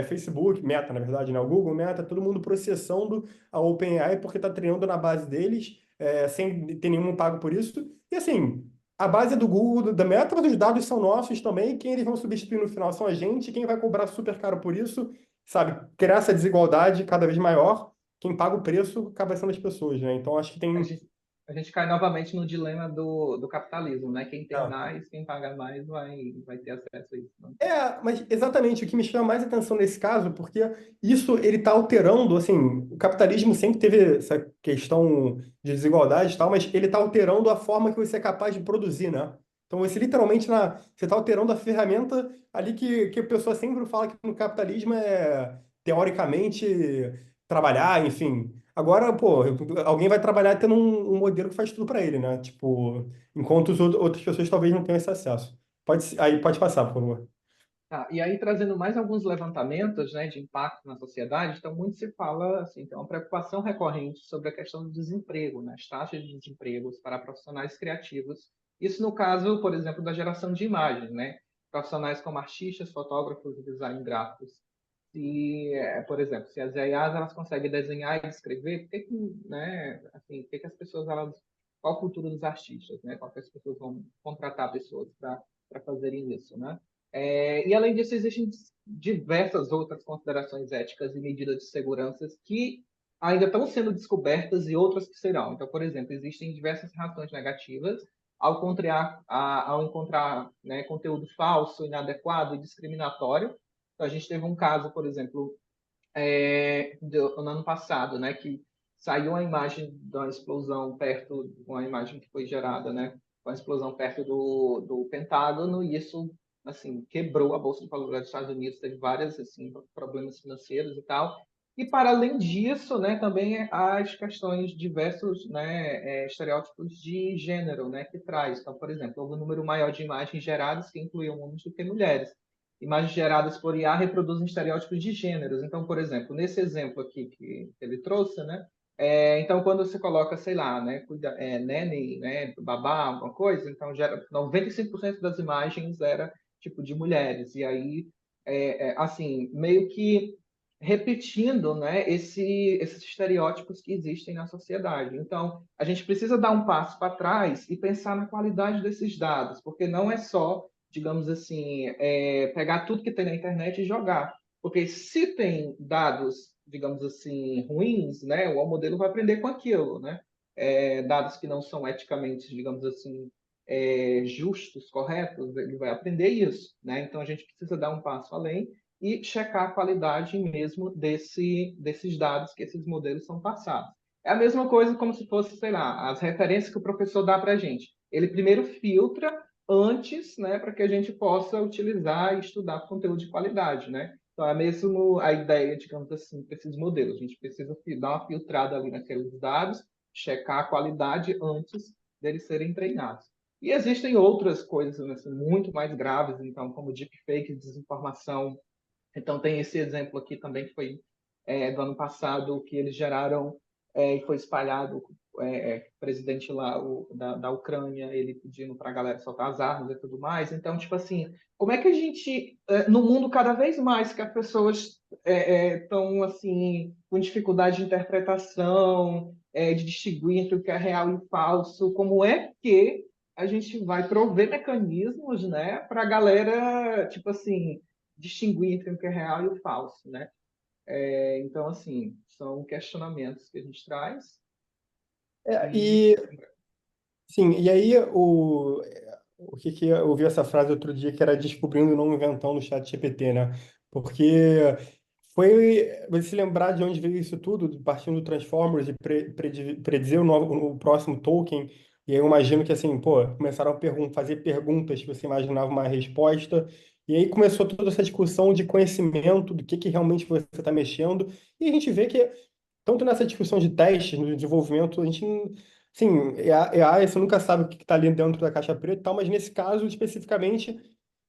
Facebook, Meta, na verdade, né? O Google, Meta, todo mundo processando a OpenAI porque está treinando na base deles, sem ter nenhum pago por isso. E assim, a base é do Google, da Meta, mas os dados são nossos também. Quem eles vão substituir no final são a gente. Quem vai cobrar super caro por isso, sabe? Criar essa desigualdade cada vez maior, quem paga o preço acaba sendo as pessoas, né? Então acho que A tem. gente, a gente cai novamente no dilema do capitalismo, né? Quem tem mais, quem paga mais vai ter acesso a isso, né? Mas exatamente o que me chama mais atenção nesse caso, porque isso ele está alterando, assim, o capitalismo sempre teve essa questão de desigualdade e tal, mas ele está alterando a forma que você é capaz de produzir, né? Então você literalmente você está alterando a ferramenta ali que a pessoa sempre fala que no capitalismo é teoricamente trabalhar, enfim. Agora, pô, alguém vai trabalhar tendo um modelo que faz tudo para ele, né? Tipo, enquanto outras pessoas talvez não tenham esse acesso. Pode passar, por favor. Tá, e aí, trazendo mais alguns levantamentos, né, de impacto na sociedade, então muito se fala, assim, tem uma preocupação recorrente sobre a questão do desemprego, né, as taxas de desempregos para profissionais criativos. Isso no caso, por exemplo, da geração de imagens, né, profissionais como artistas, fotógrafos e design gráficos. por exemplo, se as IAs elas conseguem desenhar e escrever, por que que, né, assim, por que que as pessoas qual a cultura dos artistas, né? Qual que as pessoas vão contratar pessoas para fazerem isso, né? E além disso, existem diversas outras considerações éticas e medidas de segurança que ainda estão sendo descobertas e outras que serão. Então, por exemplo, existem diversas reações negativas ao encontrar, né, conteúdo falso, inadequado e discriminatório. Então, a gente teve um caso, por exemplo, no ano passado, né, que saiu uma imagem de uma explosão uma imagem que foi gerada, né, uma explosão perto do Pentágono, e isso, assim, quebrou a Bolsa de Valores dos Estados Unidos, teve vários, assim, problemas financeiros e tal. E, para além disso, né, também as questões diversos, né, estereótipos de gênero, né, que traz. Então, por exemplo, houve um número maior de imagens geradas que incluíam homens do que mulheres. Imagens geradas por IA reproduzem estereótipos de gêneros. Então, por exemplo, nesse exemplo aqui que ele trouxe, né? Então, quando você coloca, sei lá, né, nene, né, babá, alguma coisa, então 95% das imagens era tipo de mulheres. E aí, assim, meio que repetindo, né, esses estereótipos que existem na sociedade. Então, a gente precisa dar um passo para trás e pensar na qualidade desses dados, porque não é só, digamos assim, pegar tudo que tem na internet e jogar. Porque se tem dados, digamos assim, ruins, né, o modelo vai aprender com aquilo, né? Dados que não são eticamente, digamos assim, justos, corretos, ele vai aprender isso, né? Então a gente precisa dar um passo além e checar a qualidade mesmo desses dados que esses modelos são passados. É a mesma coisa como se fosse, sei lá, as referências que o professor dá para a gente. Ele primeiro filtra antes, né, para que a gente possa utilizar e estudar conteúdo de qualidade, né? Então, é mesmo a ideia, digamos assim, para esses modelos. A gente precisa dar uma filtrada ali naqueles dados, checar a qualidade antes deles serem treinados. E existem outras coisas assim, muito mais graves, então, como deepfake, desinformação. Então, tem esse exemplo aqui também que foi do ano passado, que eles geraram e foi espalhado, o presidente lá da Ucrânia, ele pedindo para a galera soltar as armas e tudo mais. Então, tipo assim, como é que a gente, no mundo cada vez mais que as pessoas estão assim, com dificuldade de interpretação, de distinguir entre o que é real e o falso, como é que a gente vai prover mecanismos, né, para a galera, tipo assim, distinguir entre o que é real e o falso, né? Então, assim, são questionamentos que a gente traz. E E sim, e aí o que eu ouvi essa frase outro dia que era descobrindo e não inventando no chat GPT, né? Porque foi você se lembrar de onde veio isso tudo, partindo do Transformers e predizer o próximo Tolkien. E aí eu imagino que assim, pô, começaram a fazer perguntas que você imaginava uma resposta. E aí começou toda essa discussão de conhecimento, do que realmente você está mexendo. E a gente vê que tanto nessa discussão de testes, no desenvolvimento, a gente, sim, AI, você nunca sabe o que está ali dentro da caixa preta e tal, mas nesse caso, especificamente,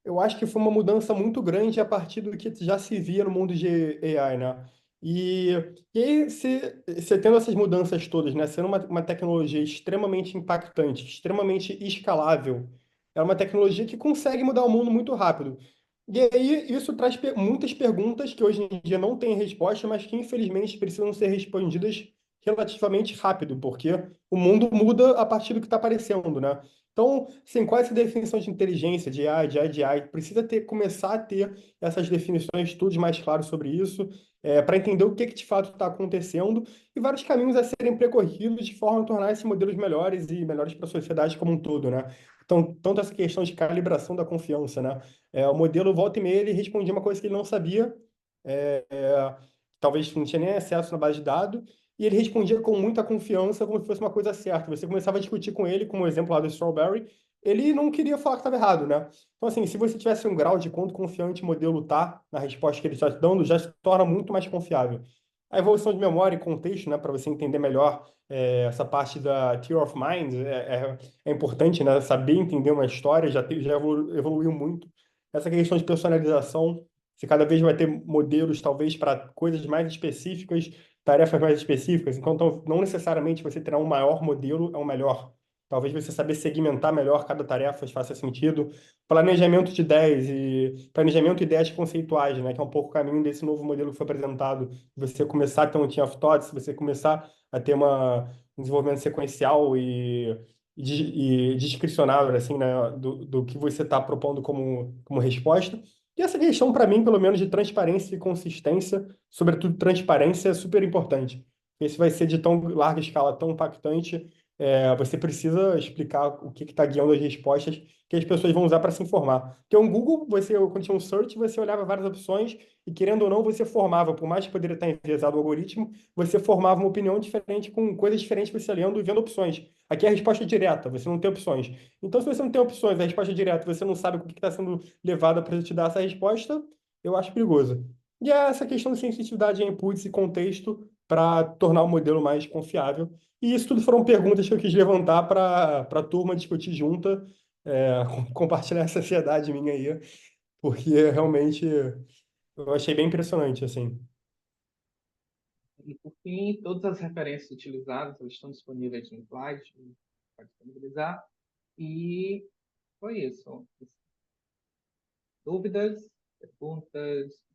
eu acho que foi uma mudança muito grande a partir do que já se via no mundo de AI, né? E, e aí, você tendo essas mudanças todas, né? Sendo uma tecnologia extremamente impactante, extremamente escalável, é uma tecnologia que consegue mudar o mundo muito rápido. E aí, isso traz muitas perguntas que hoje em dia não têm resposta, mas que infelizmente precisam ser respondidas relativamente rápido, porque o mundo muda a partir do que está aparecendo, né? Então, assim, qual é essa definição de inteligência, de AI, de AI? Precisa começar a ter essas definições, estudos mais claros sobre isso, para entender o que de fato está acontecendo e vários caminhos a serem percorridos de forma a tornar esses modelos melhores e melhores para a sociedade como um todo, né? Então, tanto essa questão de calibração da confiança, né? O modelo volta e meia ele respondia uma coisa que ele não sabia, é, é, talvez não tinha nem acesso na base de dados, e ele respondia com muita confiança, como se fosse uma coisa certa. Você começava a discutir com ele, como o exemplo lá do Strawberry, ele não queria falar que estava errado, né? Então, assim, se você tivesse um grau de quanto confiante o modelo está na resposta que ele está te dando, já se torna muito mais confiável. A evolução de memória e contexto, né, para você entender melhor essa parte da Theory of Mind, é importante, né? Saber entender uma história já evoluiu muito. Essa questão de personalização, você cada vez vai ter modelos, talvez, para coisas mais específicas, tarefas mais específicas. Então, não necessariamente você terá um maior modelo, é o melhor. Talvez você saber segmentar melhor cada tarefa faça sentido. Planejamento de ideias e planejamento de ideias conceituais, né? Que é um pouco o caminho desse novo modelo que foi apresentado. Você começar a ter um chain of thoughts, você começar a ter um desenvolvimento sequencial e discricionável, assim, né? Do que você está propondo como resposta. E essa questão, para mim, pelo menos, de transparência e consistência, sobretudo transparência, é super importante. Esse vai ser de tão larga escala, tão impactante, você precisa explicar o que está guiando as respostas que as pessoas vão usar para se informar. Porque um Google, quando tinha um search, você olhava várias opções e, querendo ou não, você formava, por mais que poderia estar enviesado o algoritmo, você formava uma opinião diferente com coisas diferentes você lendo e vendo opções. Aqui é a resposta direta, você não tem opções. Então, se você não tem opções, a resposta é direta, você não sabe o que está sendo levado para te dar essa resposta, eu acho perigoso. E é essa questão de sensitividade a inputs e contexto para tornar o modelo mais confiável. E isso tudo foram perguntas que eu quis levantar para a turma discutir junta, compartilhar essa ansiedade minha aí, porque realmente eu achei bem impressionante, assim. E, por fim, todas as referências utilizadas elas estão disponíveis no slide, pode disponibilizar. E foi isso. Dúvidas, perguntas,